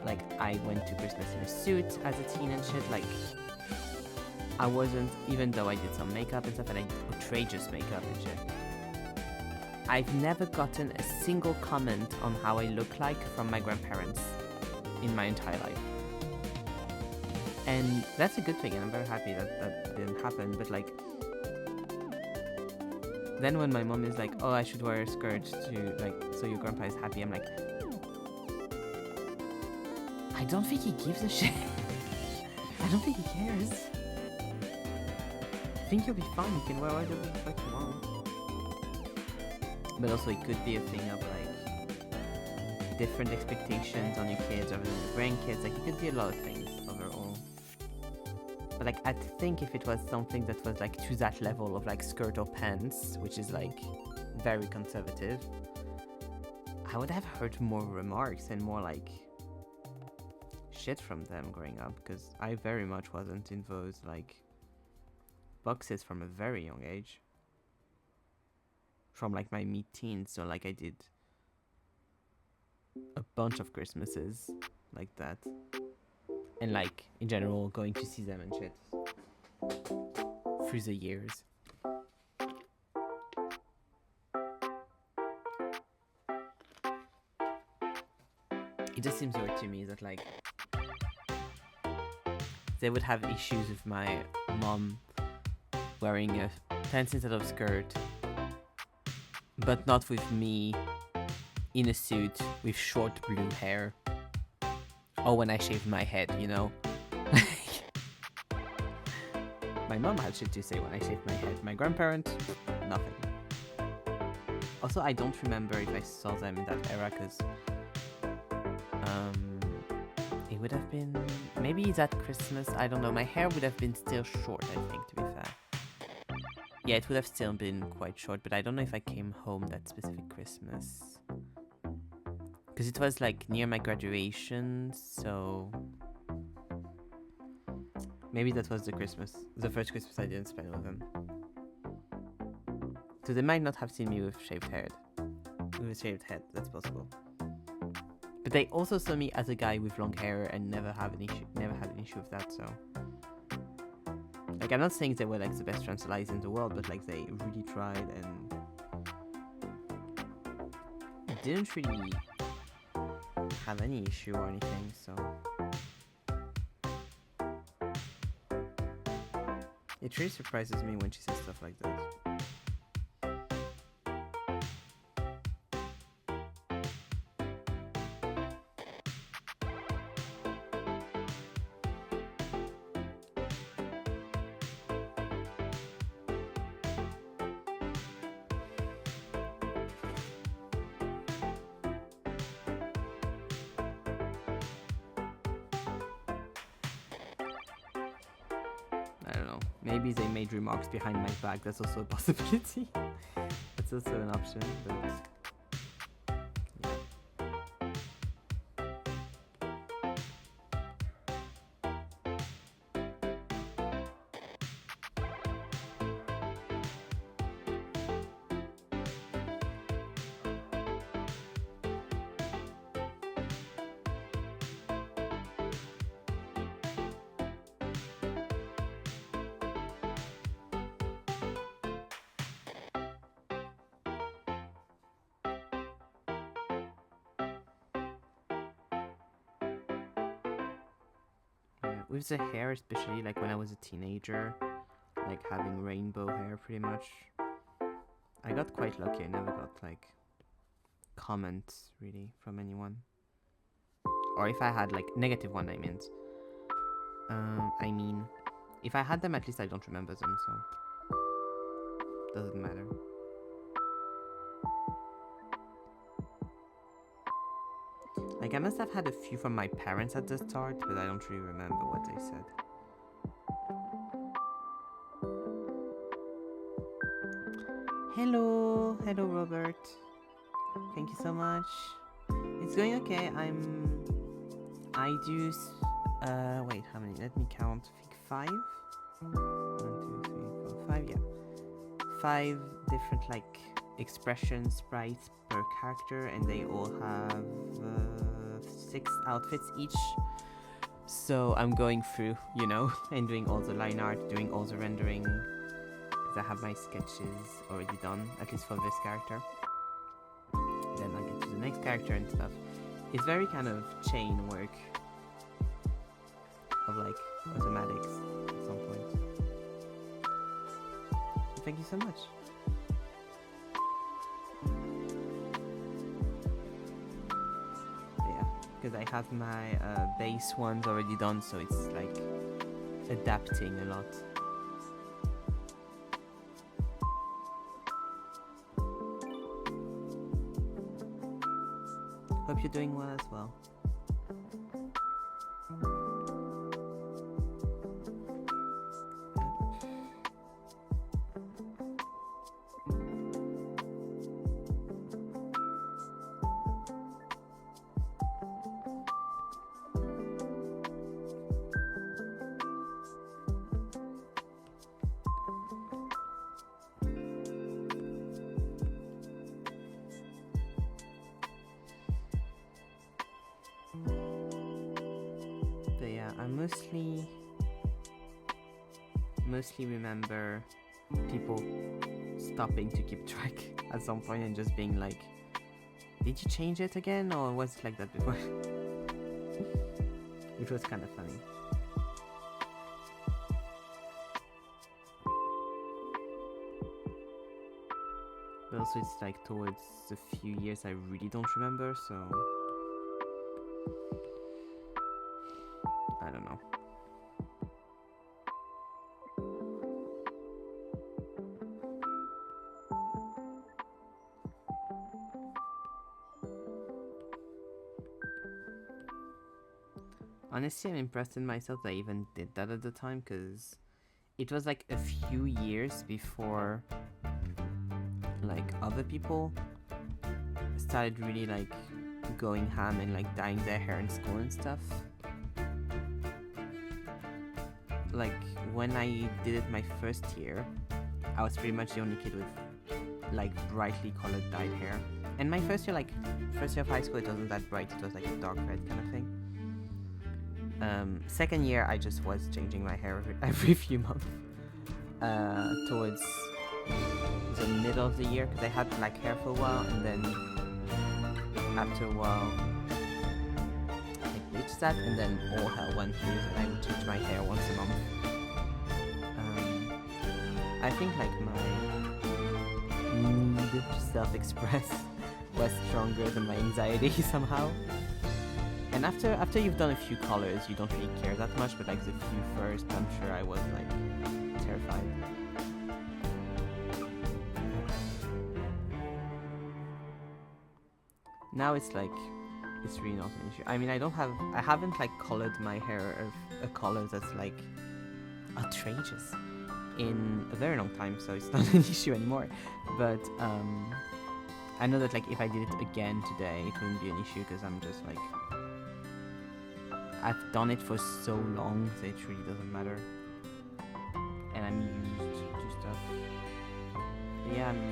Like, I went to Christmas in a suit as a teen and shit, like, I wasn't, even though I did some makeup and stuff, and I did outrageous makeup and shit, I've never gotten a single comment on how I look like from my grandparents in my entire life. And that's a good thing, and I'm very happy that that didn't happen, but, like, then when my mom is like, oh, I should wear a skirt to, like, so your grandpa is happy, I'm like, I don't think he gives a shit. I don't think he cares. I think you'll be fine, you can wear whatever the fuck you want. But also it could be a thing of, like, different expectations on your kids rather than your grandkids, like, it could be a lot of things overall. But, like, I think if it was something that was, like, to that level of, like, skirt or pants, which is, like, very conservative, I would have heard more remarks and more, like, shit from them growing up, because I very much wasn't in those, like, boxes from a very young age. From, like, my mid-teens, so, like, I did a bunch of Christmases like that. And, like, in general, going to see them and shit through the years. It just seems weird to me that, like, they would have issues with my mom wearing a pants instead of skirt, but not with me in a suit with short blue hair, or when I shaved my head, you know. My mom had shit to say when I shaved my head. My grandparents, nothing. Also, I don't remember if I saw them in that era, because it would have been maybe that Christmas. I don't know. My hair would have been still short, I think, to be fair. Yeah, it would have still been quite short, but I don't know if I came home that specific Christmas, because it was like near my graduation, so maybe that was the first Christmas I didn't spend with them. So they might not have seen me with a shaved head, that's possible. But they also saw me as a guy with long hair and never had an issue with that, so. Like, I'm not saying they were like the best transalites in the world, but like they really tried and didn't really have any issue or anything, so. It really surprises me when she says stuff like that. Maybe they made remarks behind my back. That's also a possibility. That's also an option, but yeah. With the hair, especially like when I was a teenager, like having rainbow hair pretty much, I got quite lucky. I never got like comments really from anyone, or if I had like negative one, I mean, if I had them, at least I don't remember them, so doesn't matter. Like, I must have had a few from my parents at the start, but I don't really remember what they said. Hello Robert. Thank you so much. It's going okay. I do, wait, how many? Let me count. I think 5? 1, 2, 3, 4, 5, yeah. 5 different, like, expression sprites per character, and they all have 6 outfits each. So I'm going through, you know, and doing all the line art, doing all the rendering, because I have my sketches already done, at least for this character. Then I'll get to the next character and stuff. It's very kind of chain work of like automatics at some point. Thank you so much. Because I have my base ones already done, so it's like adapting a lot. Hope you're doing well as well. Mostly remember people stopping to keep track at some point and just being like, did you change it again, or was it like that before? Which was kind of funny. also it's like towards a few years I really don't remember, so I don't know. Honestly, I'm impressed in myself that I even did that at the time, because it was like a few years before like other people started really like going ham and like dyeing their hair in school and stuff. Like when I did it my first year, I was pretty much the only kid with like brightly colored dyed hair. And my first year of high school, it wasn't that bright, it was like a dark red kind of thing. Second year, I just was changing my hair every few months. Towards the middle of the year, because I had black hair for a while, and then after a while, I bleached that, and then all hell went loose, and I would change my hair once a month. I think like my need to self-express was stronger than my anxiety somehow. And after you've done a few colors, you don't really care that much, but like the few first, I'm sure I was like terrified. Now it's like, it's really not an issue. I mean, I haven't like colored my hair a color that's like outrageous in a very long time, so it's not an issue anymore. But I know that like if I did it again today, it wouldn't be an issue, because I'm just like, I've done it for so long that it really doesn't matter, and I'm used to stuff. But yeah, I'm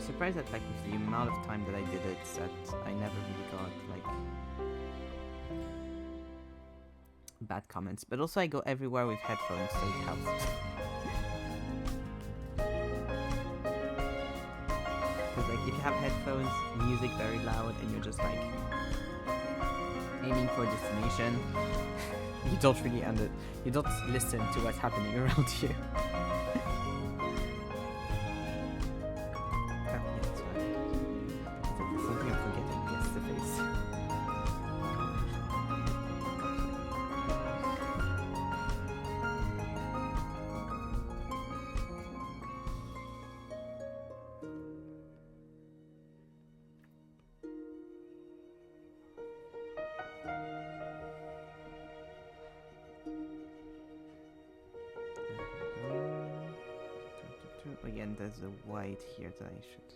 surprised that like with the amount of time that I did it, that I never really got like bad comments. But also I go everywhere with headphones, so it helps. Because like if you have headphones, music very loud, and you're just like aiming for a destination, you don't listen to what's happening around you. Something I'm forgetting. Yes, the face. Again, there's a white here that I should do.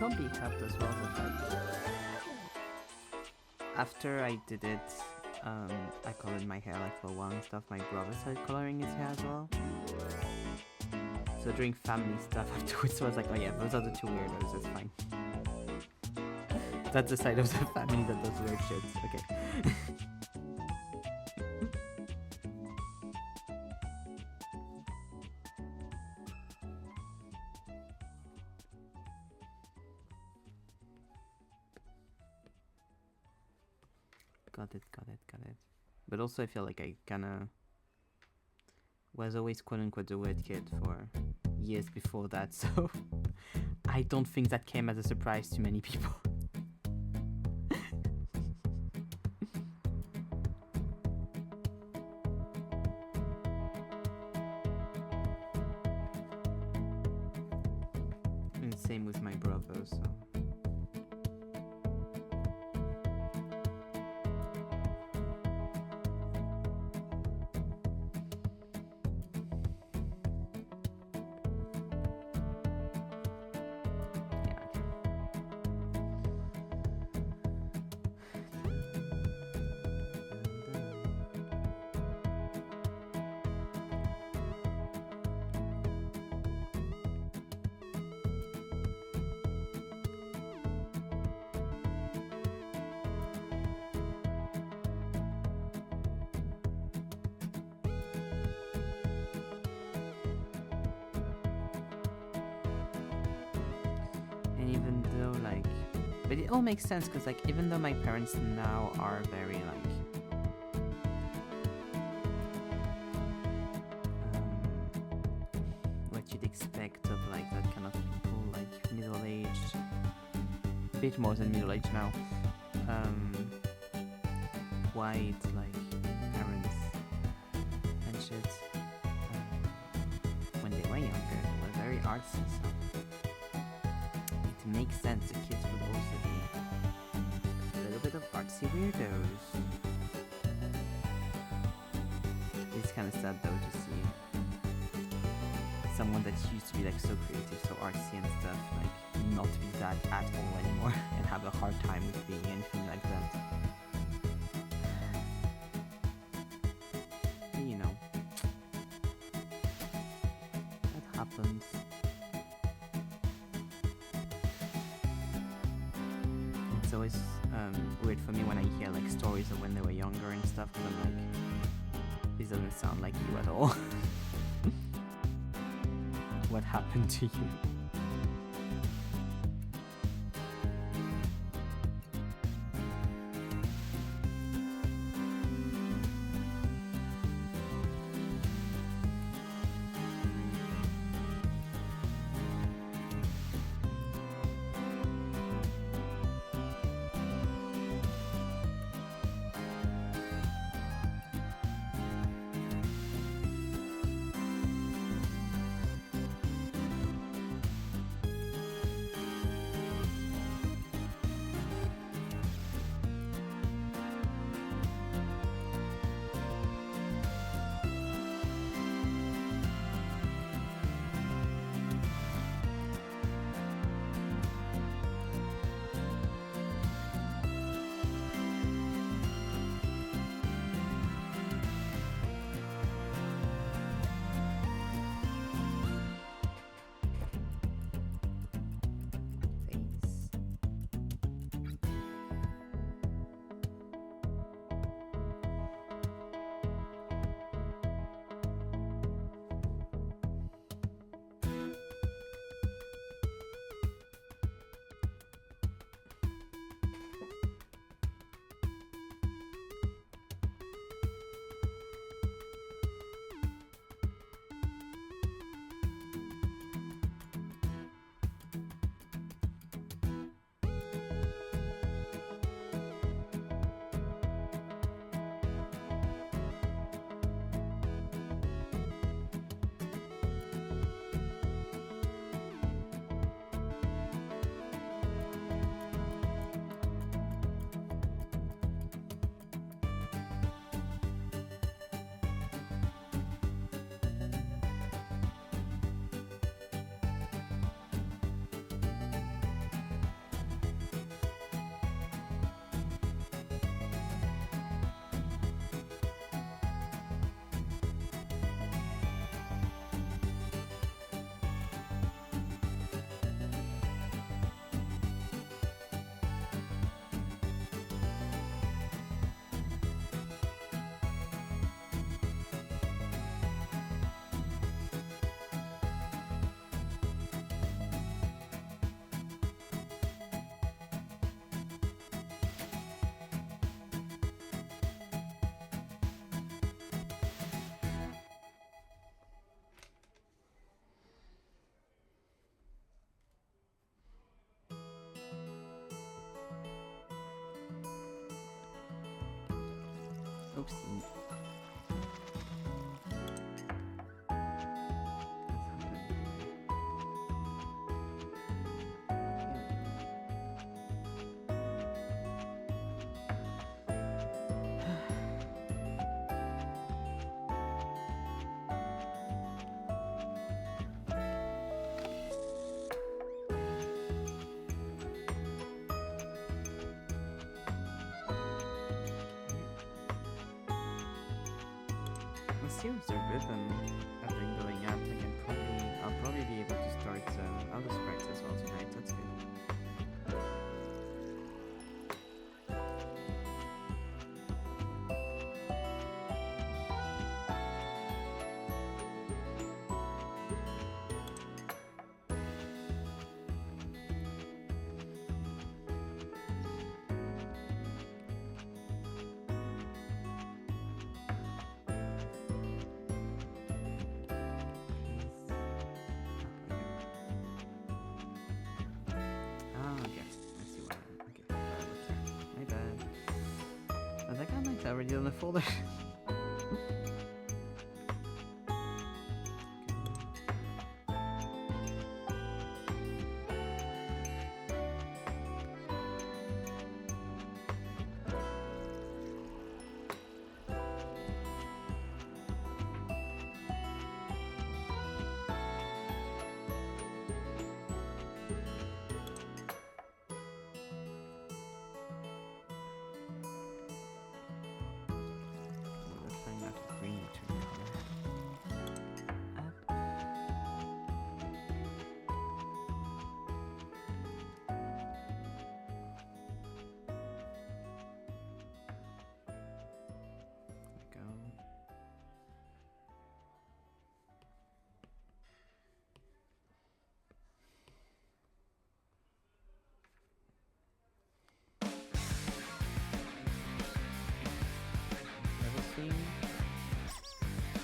probably helped as well with like after I did it, I colored my hair like for a while and stuff. My brother started coloring his hair as well. So during family stuff afterwards, I was like, oh yeah, those are the two weirdos, it's fine. That's the side of the family that does weird shit. Okay. Got it. But also I feel like I kinda was always quote-unquote the weird kid for years before that, so I don't think that came as a surprise to many people. And same with my brother, so... Even though like, but it all makes sense because like even though my parents now are very like what you'd expect of like that kind of people, like middle-aged, a bit more than middle-aged now, white like parents and shit, when they were younger they were very artsy, so makes sense the kids would also be a little bit of artsy weirdos. It's kind of sad though to see someone that used to be like so creative, so artsy and stuff, like not be that at all anymore and have a hard time with being anything like that. But, you know, that happens. It's always weird for me when I hear like stories of when they were younger and stuff, because I'm like, this doesn't sound like you at all. What happened to you? Oopsie. Seems the rhythm have been going up. Like I'll probably be able to start other sprites as well tonight. That's good. Already on the folder.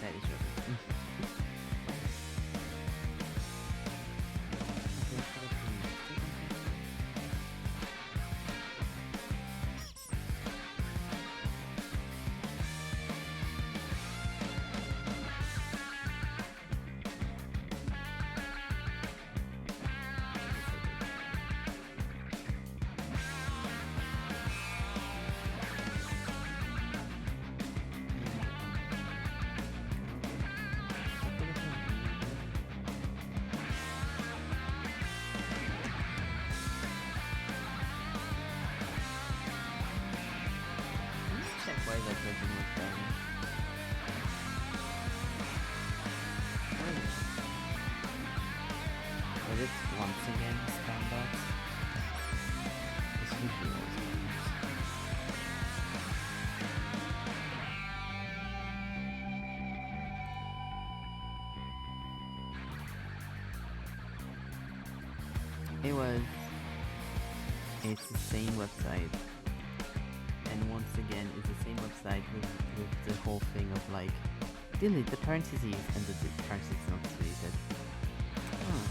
That is rubbish. Was it once again spam box? It's usually always it's the same website. And once again, it's the same website with the whole thing of like, delete the parentheses, and the parentheses not deleted. Huh.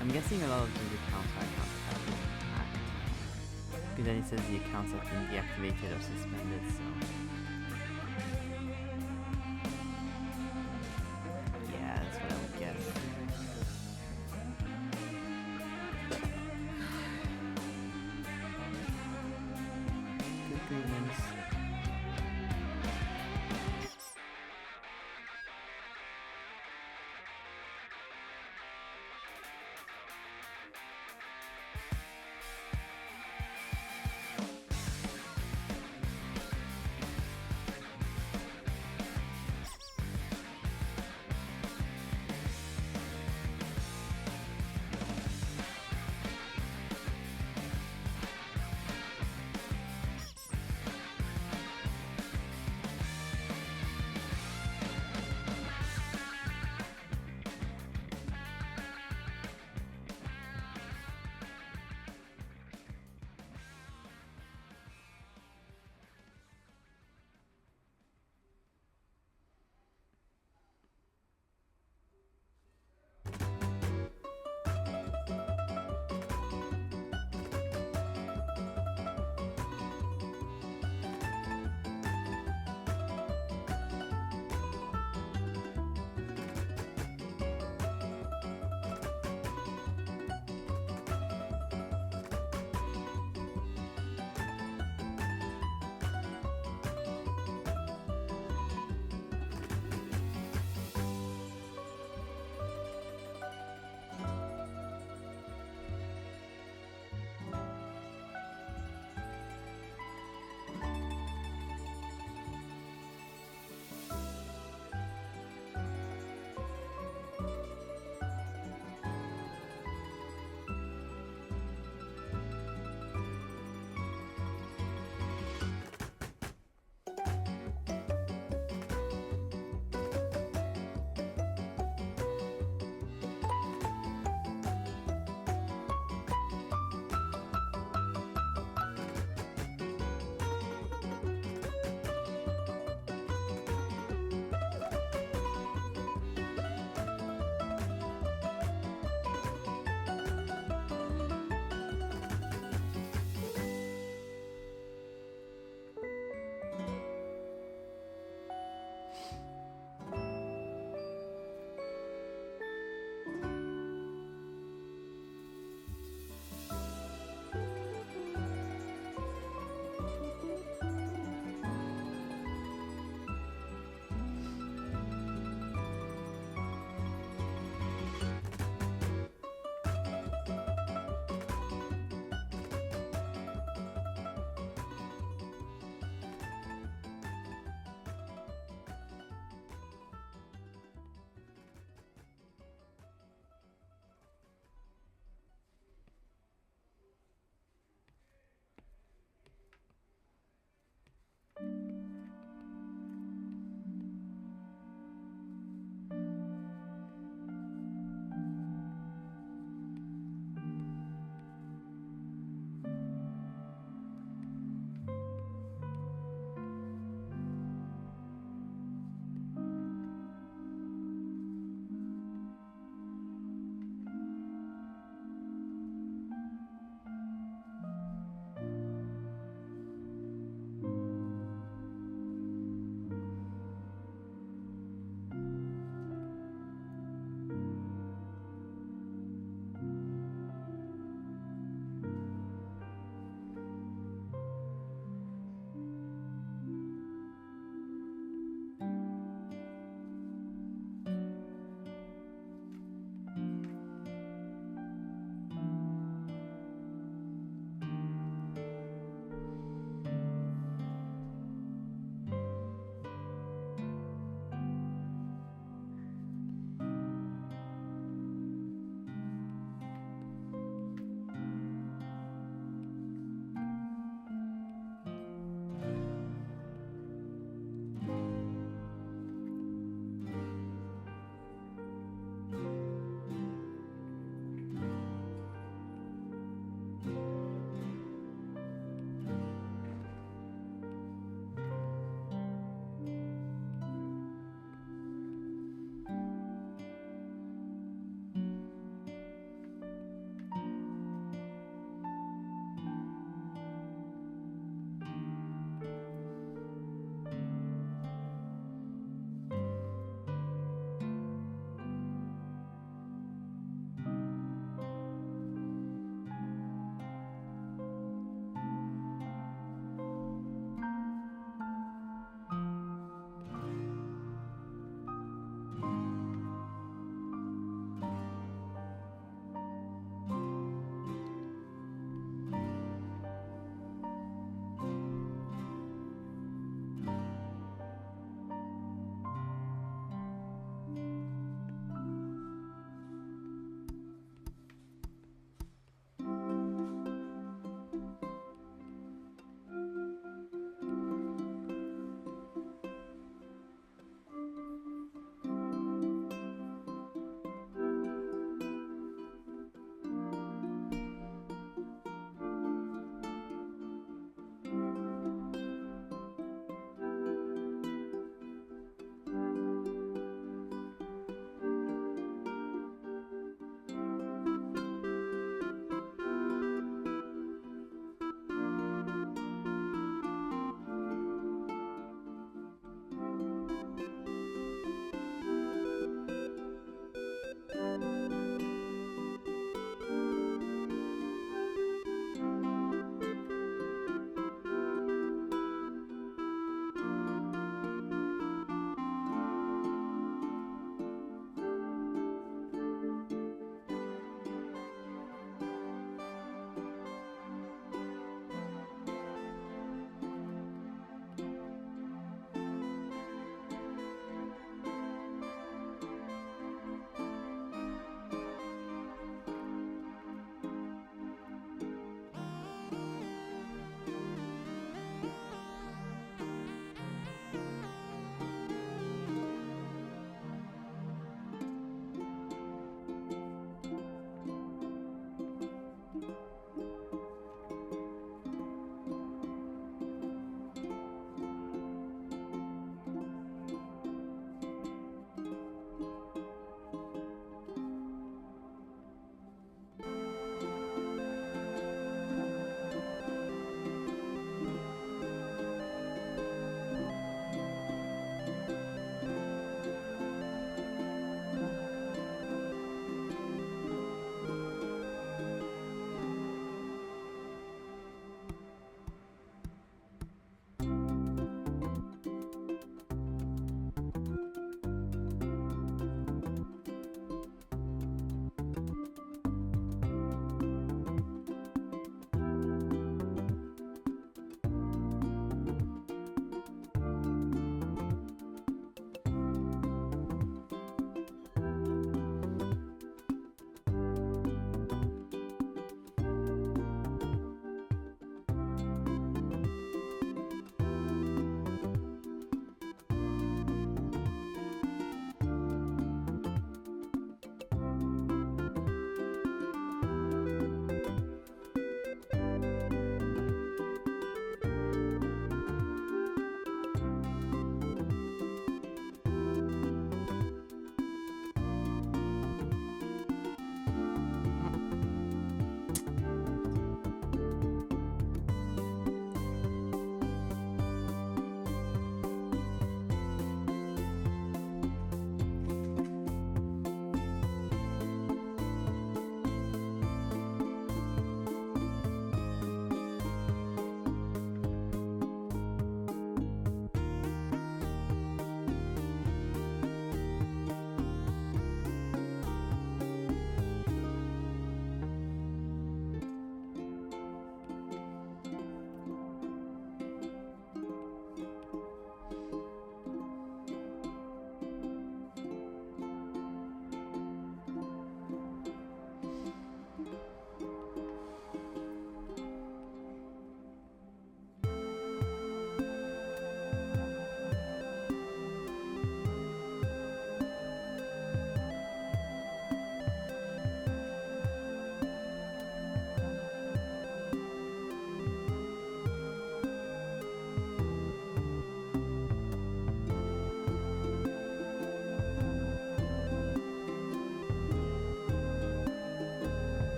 I'm guessing a lot of these accounts I can't have hacked. Because then it says the accounts have been deactivated or suspended, so... yeah, that's what I would guess. Good grievance.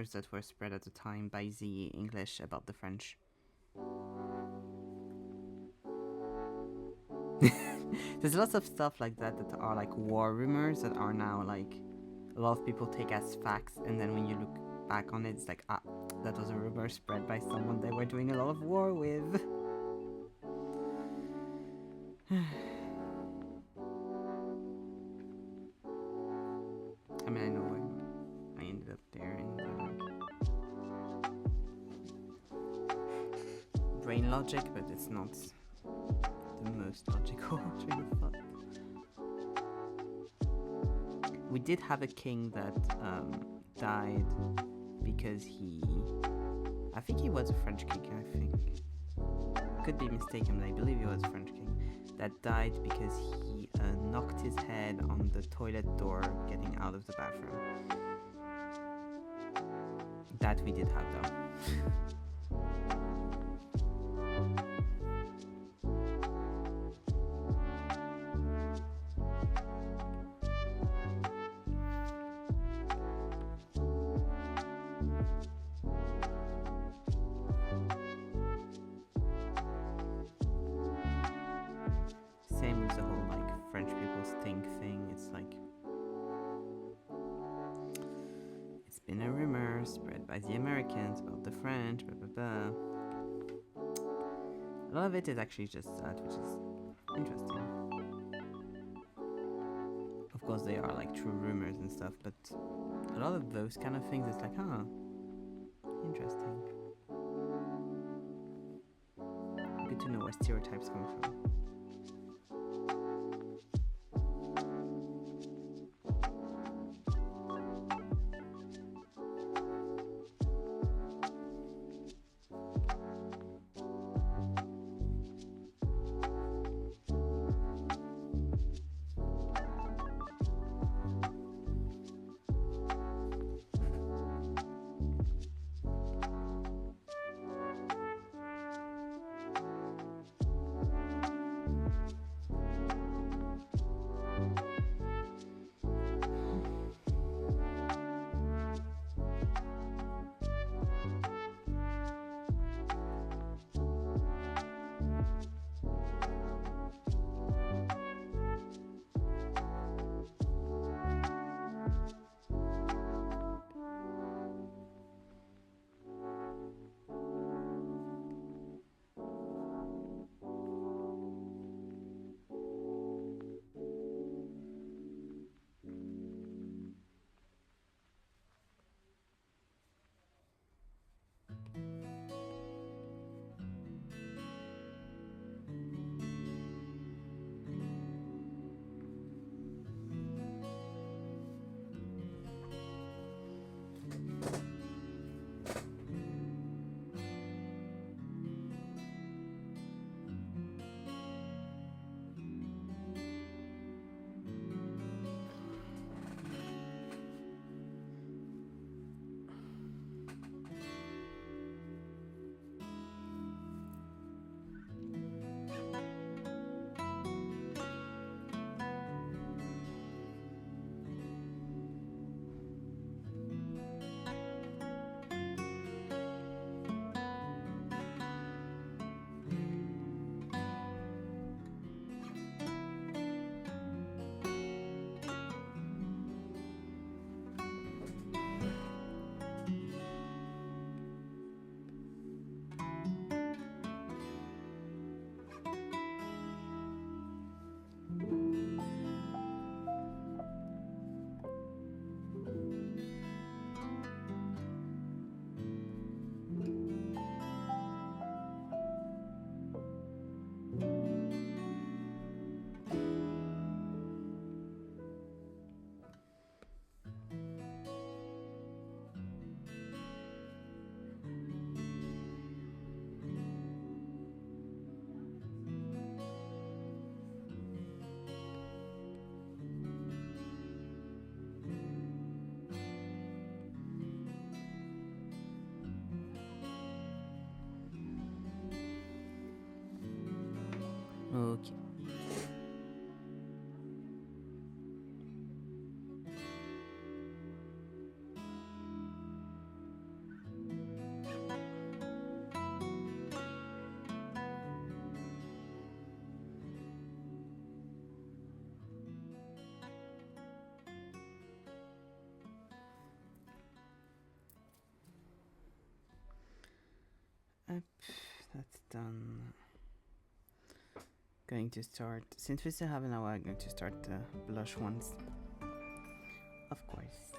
rumors that were spread at the time by the English about the French. There's lots of stuff like that that are like war rumors that are now like a lot of people take as facts, and then when you look back on it, it's like, ah, that was a rumor spread by someone they were doing a lot of war with. I mean, I know I ended up there in brain logic, but it's not the most logical train of thought. We did have a king that died because I think he was a French king, I think. Could be mistaken, but I believe he was a French king. That died because he knocked his head on the toilet door getting out of the bathroom. That we did have though. Same with the whole like French people stink thing. It's like it's been a rumor spread by the Americans about the French, blah blah blah. A lot of it is actually just that, which is interesting. Of course, they are like true rumors and stuff, but a lot of those kind of things, it's like, huh, interesting. Good to know where stereotypes come from. Okay. Up, that's done. Going to start, since we still have an hour, I'm going to start the blush ones. Of course.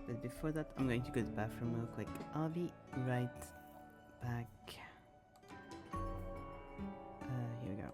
But before that, I'm going to go to the bathroom real quick. I'll be right back. Here we go.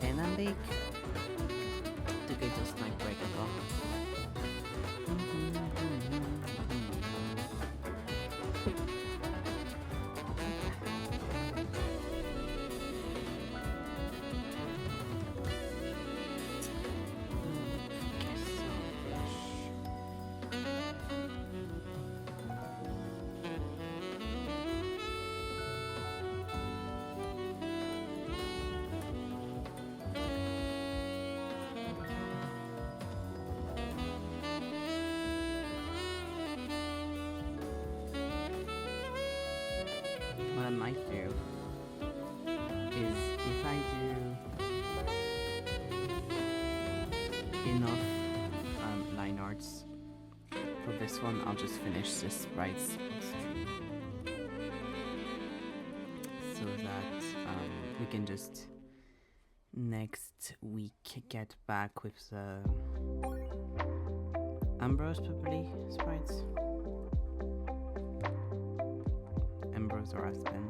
En Andik, tycker jag just like break it off. What I might do is if I do enough line arts for this one, I'll just finish the sprites stream so that we can just next week get back with the Ambrose probably sprites. Ambrose or Aspen.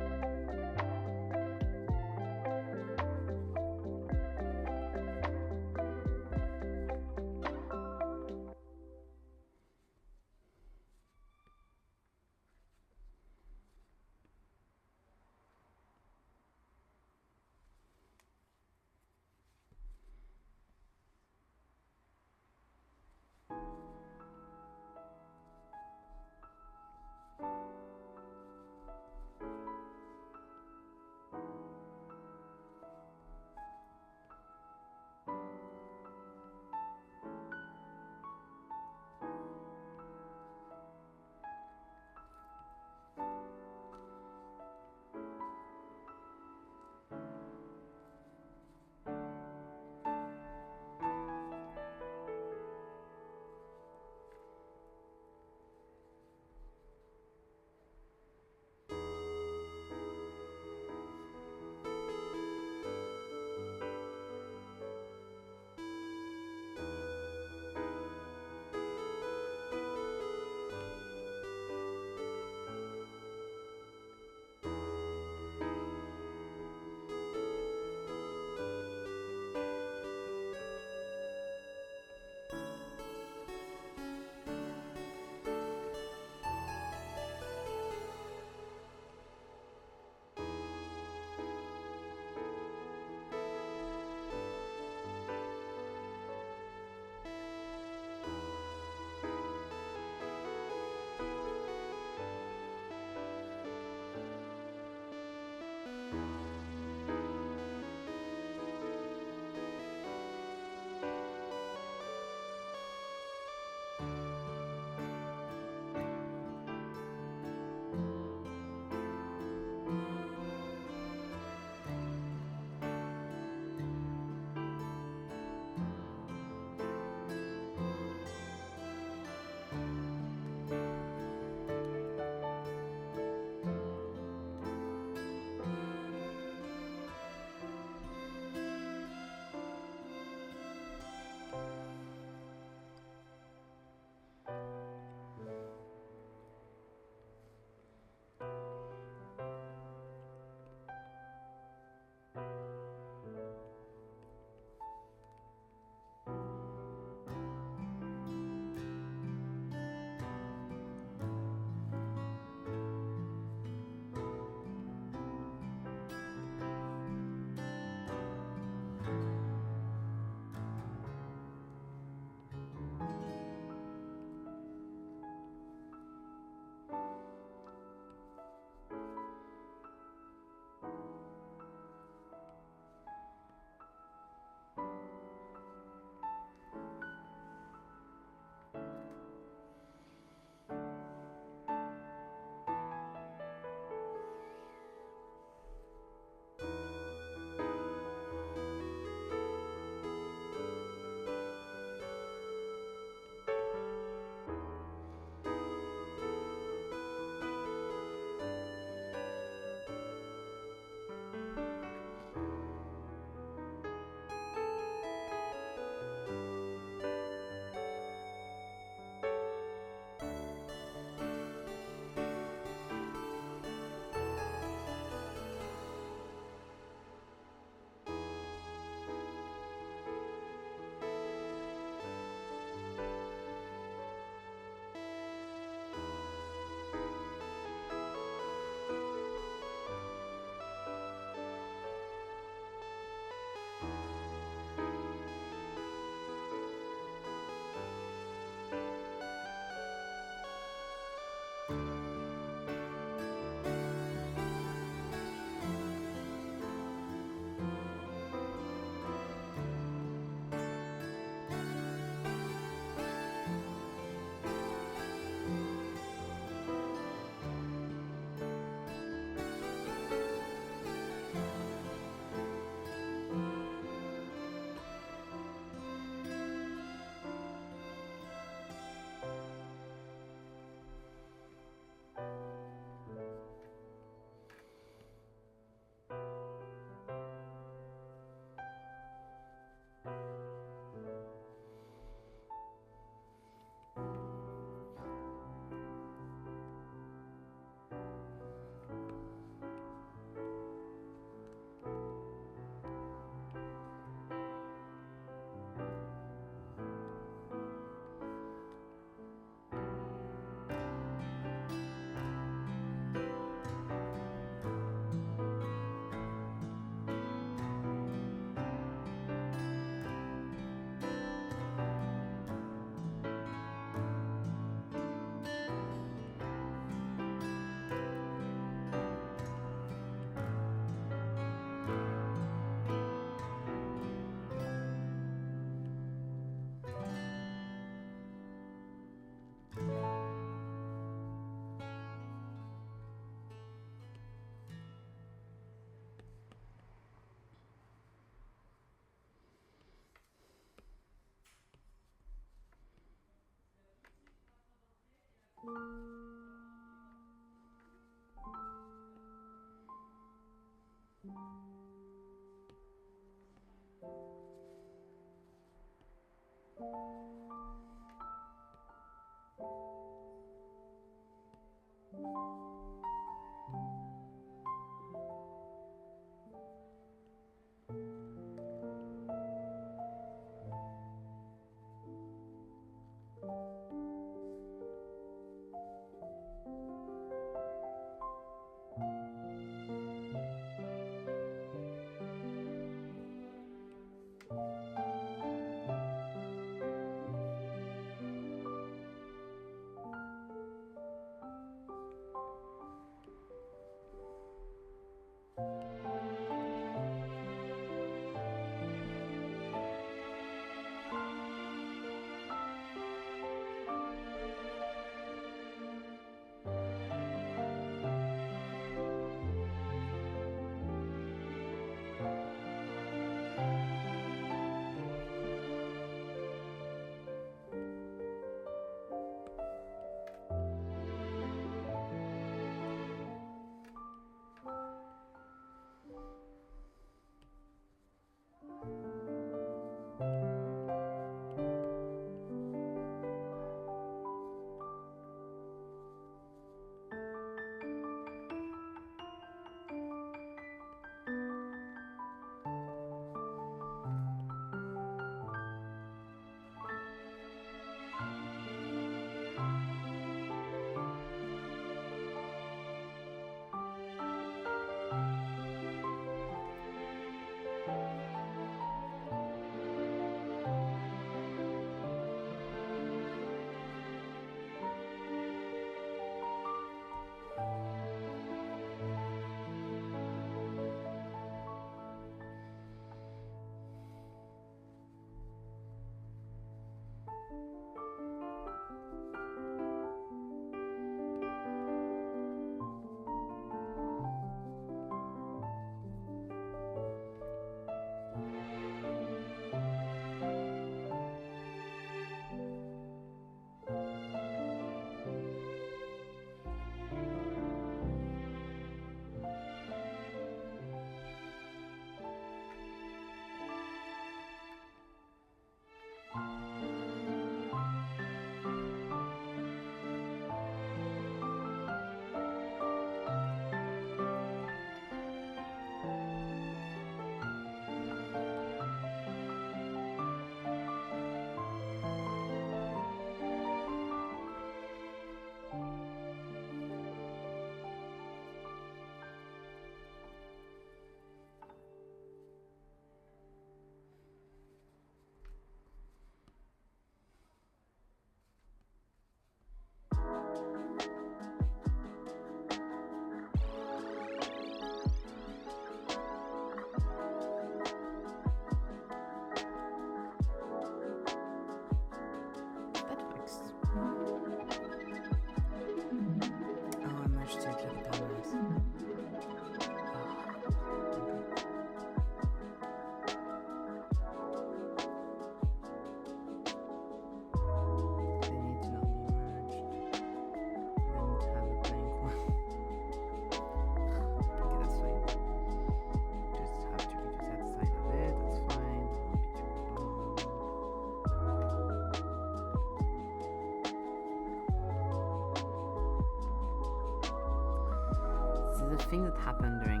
thing that happened during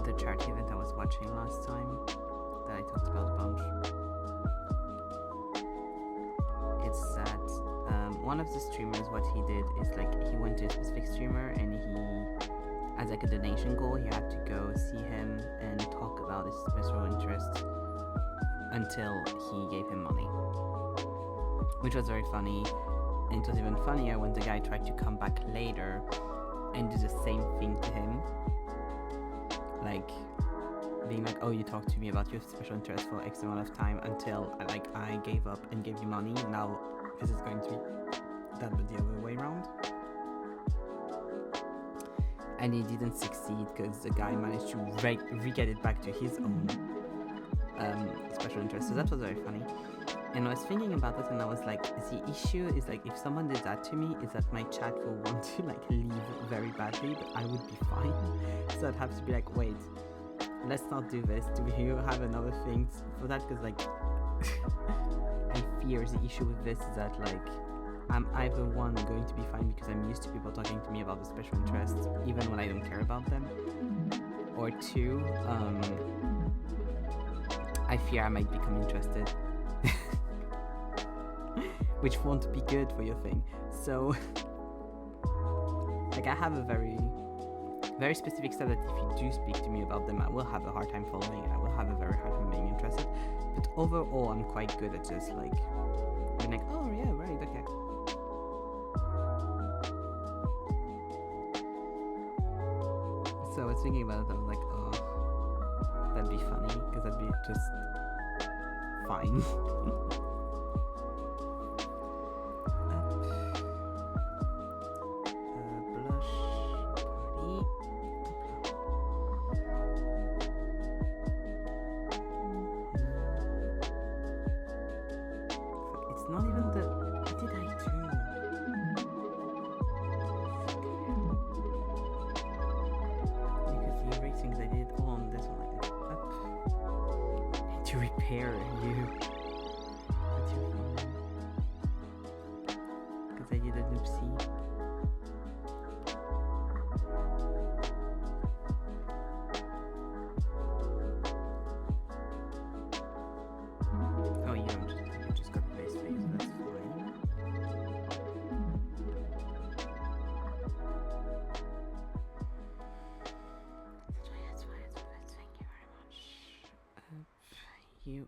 the charity event I was watching last time that I talked about a bunch. It's that one of the streamers, what he did is like he went to a specific streamer and he, as like a donation goal, he had to go see him and talk about his special interest until he gave him money, which was very funny. And it was even funnier when the guy tried to come back later and do the same thing to him, like being like, oh, you talked to me about your special interest for X amount of time until like I gave up and gave you money. Now this is going to be done the other way around. And he didn't succeed because the guy managed to re-get it back to his own special interest. So that was very funny. And I was thinking about it and I was like, the issue is like, if someone did that to me, is that my chat will want to like leave very badly, but I would be fine. So I'd have to be like, wait, let's not do this. Do you have another thing for that? Because like, I fear the issue with this is that like, I'm either one going to be fine because I'm used to people talking to me about the special interests, even when I don't care about them, or two, I fear I might become interested. Which won't be good for your thing. So, like, I have a very, very specific stuff that if you do speak to me about them, I will have a hard time following. I will have a very hard time being interested. But overall, I'm quite good at just like being like, oh yeah, right, okay. So I was thinking about it. I was like, oh, that'd be funny because that'd be just fine. Not even the... What did I do? Because the erasings I did on this one, like up. To repair you. That's your phone. Because I did a oopsie. Oh, you just got the base face, that's fine. That's fine. Thank you very much. You.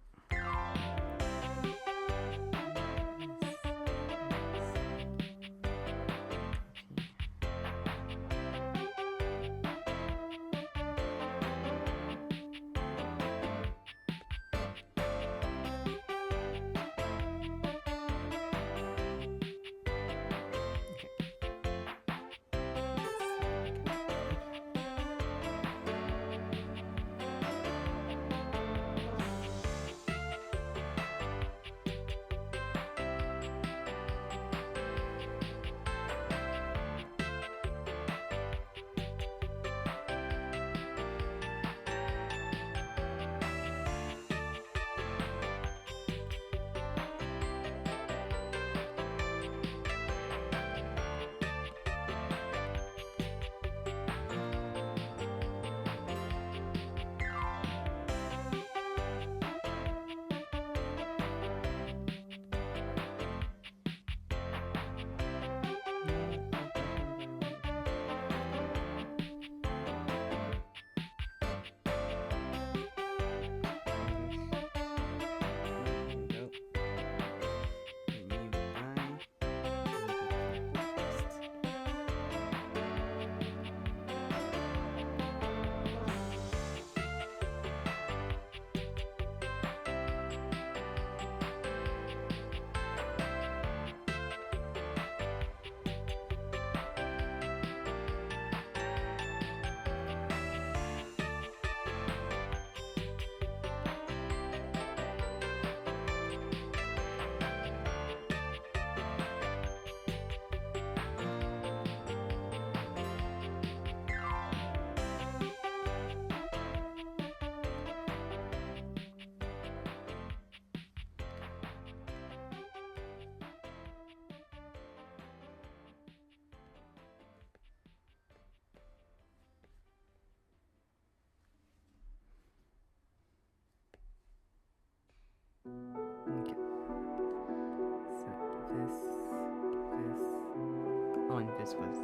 this was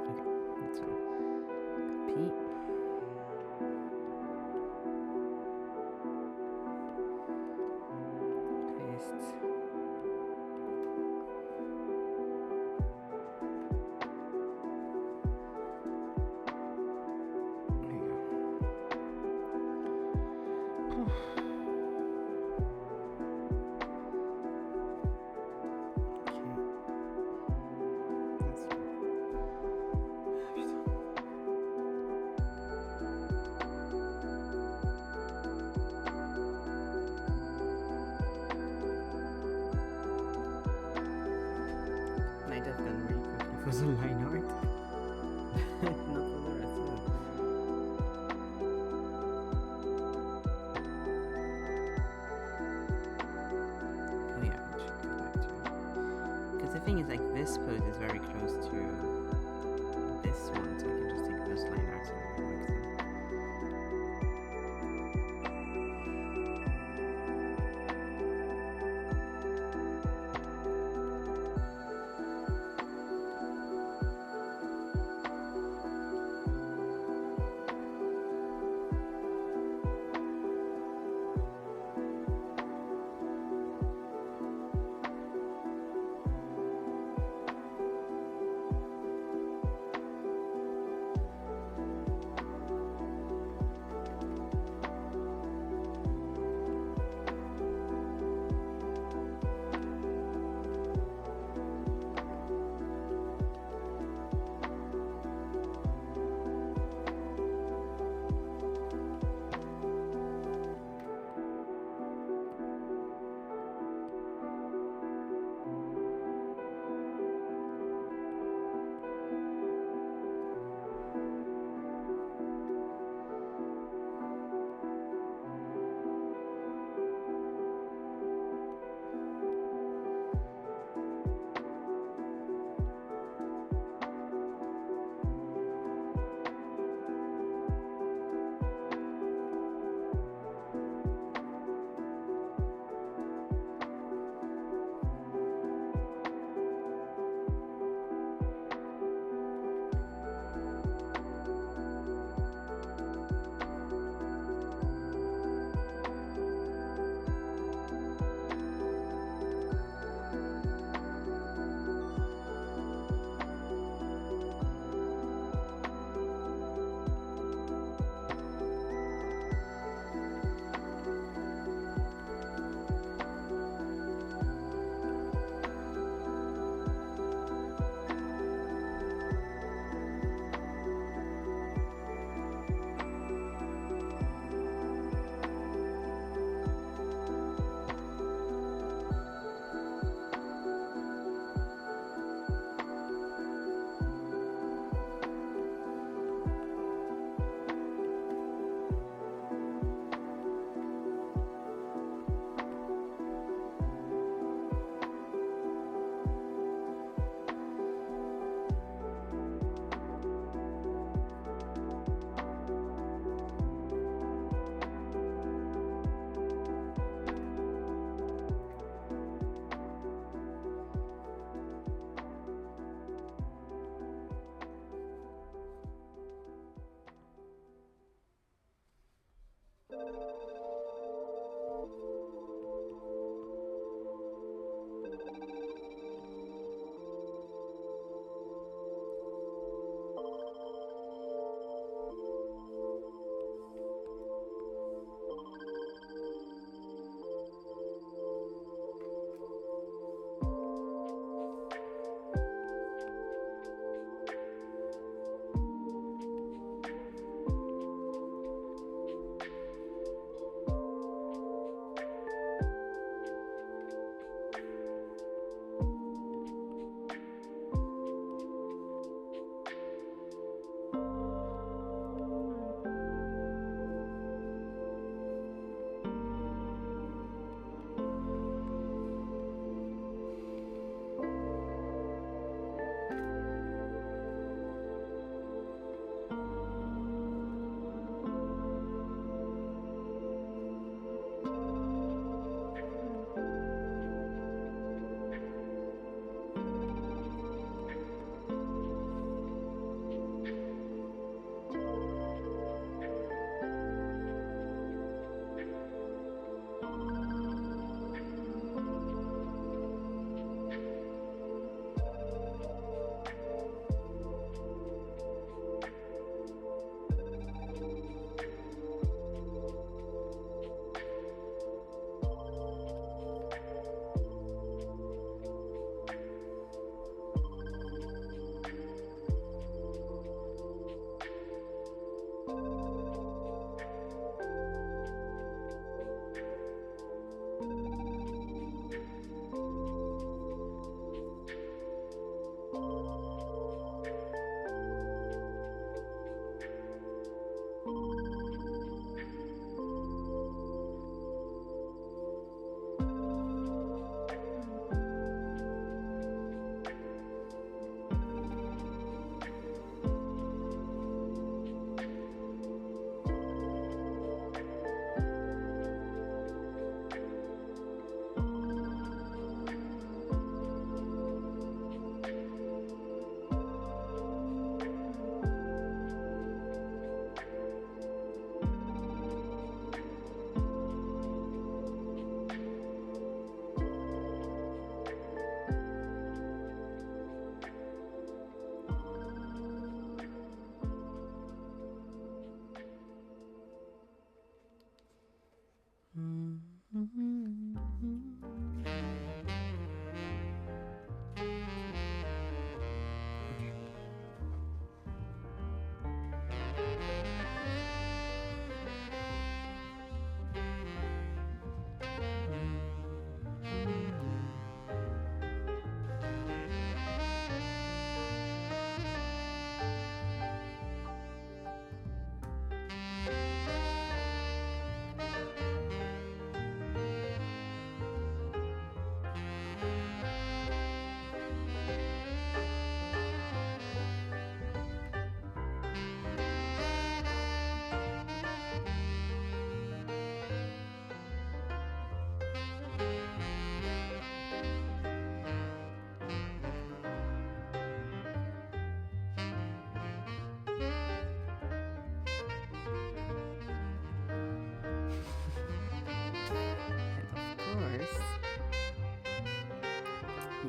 okay. That's fine. Copy. Paste. There you go. Might have gone really quickly for the line art. Not for the rest of it. Oh yeah, we should go back to it. Because the thing is, like, this pose is very close to this one, so I can just take those line arts and rework them.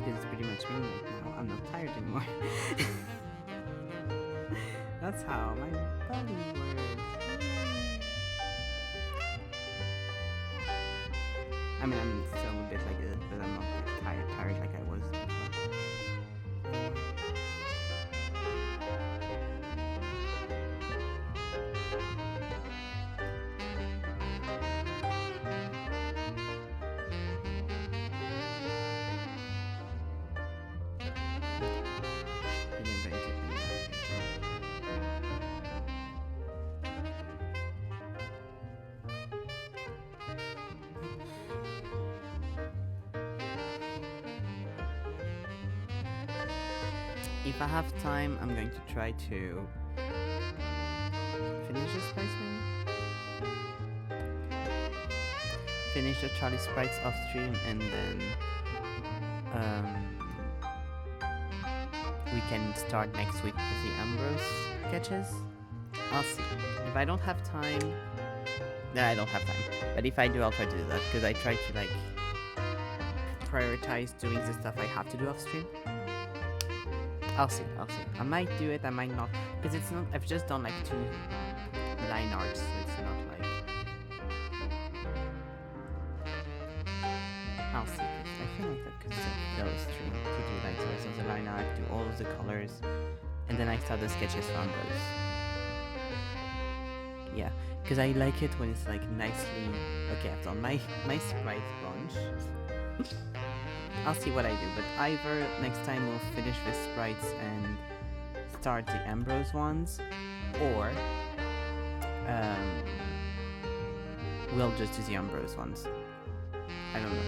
because it's pretty much midnight now. I'm not tired anymore. That's how my body works. I mean, I'm still a bit like this, but I'm not like, tired like I was before. If I have time, I'm going to try to finish the sprites maybe? Finish the Charlie sprites off stream and then we can start next week with the Ambrose sketches. I'll see. If I don't have time, then I don't have time. But if I do, I'll try to do that because I try to like prioritize doing the stuff I have to do off stream. I'll see. I might do it, I might not. Because it's not, I've just done like 2 line arts, so it's not like... I'll see. I feel like that could go stream to do like the rest of the line art, do all of the colors, and then I start the sketches for Ambrose. Yeah, because I like it when it's like nicely... Okay, I've done my sprite bunch. I'll see what I do, but either next time we'll finish with sprites and start the Ambrose ones, or we'll just do the Ambrose ones. I don't know.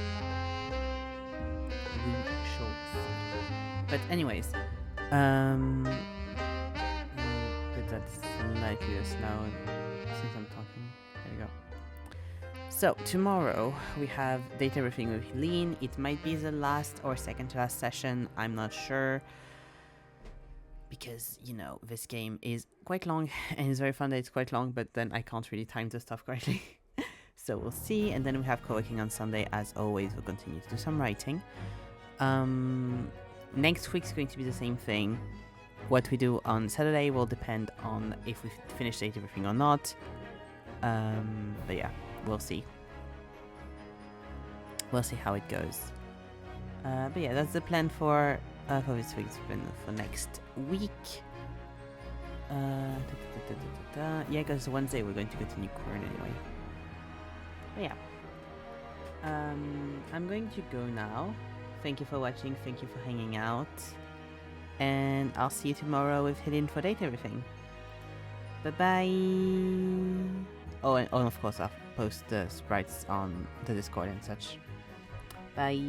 We shall see. But anyways, put that slightly slow since I'm talking. There you go. So, tomorrow we have Data Everything with Helene. It might be the last or second to last session, I'm not sure. Because, you know, this game is quite long and it's very fun that it's quite long, but then I can't really time the stuff correctly. So we'll see. And then we have co-working on Sunday. As always, we'll continue to do some writing. Next week's going to be the same thing. What we do on Saturday will depend on if we finish Data Everything or not. But yeah. We'll see. We'll see how it goes. But yeah, that's the plan for this week's plan for next week. Yeah, because Wednesday we're going to continue Quern anyway. But yeah. I'm going to go now. Thank you for watching. Thank you for hanging out. And I'll see you tomorrow with Hidden for Data Everything. Bye-bye. Oh, and of course I'll post the sprites on the Discord and such. Bye.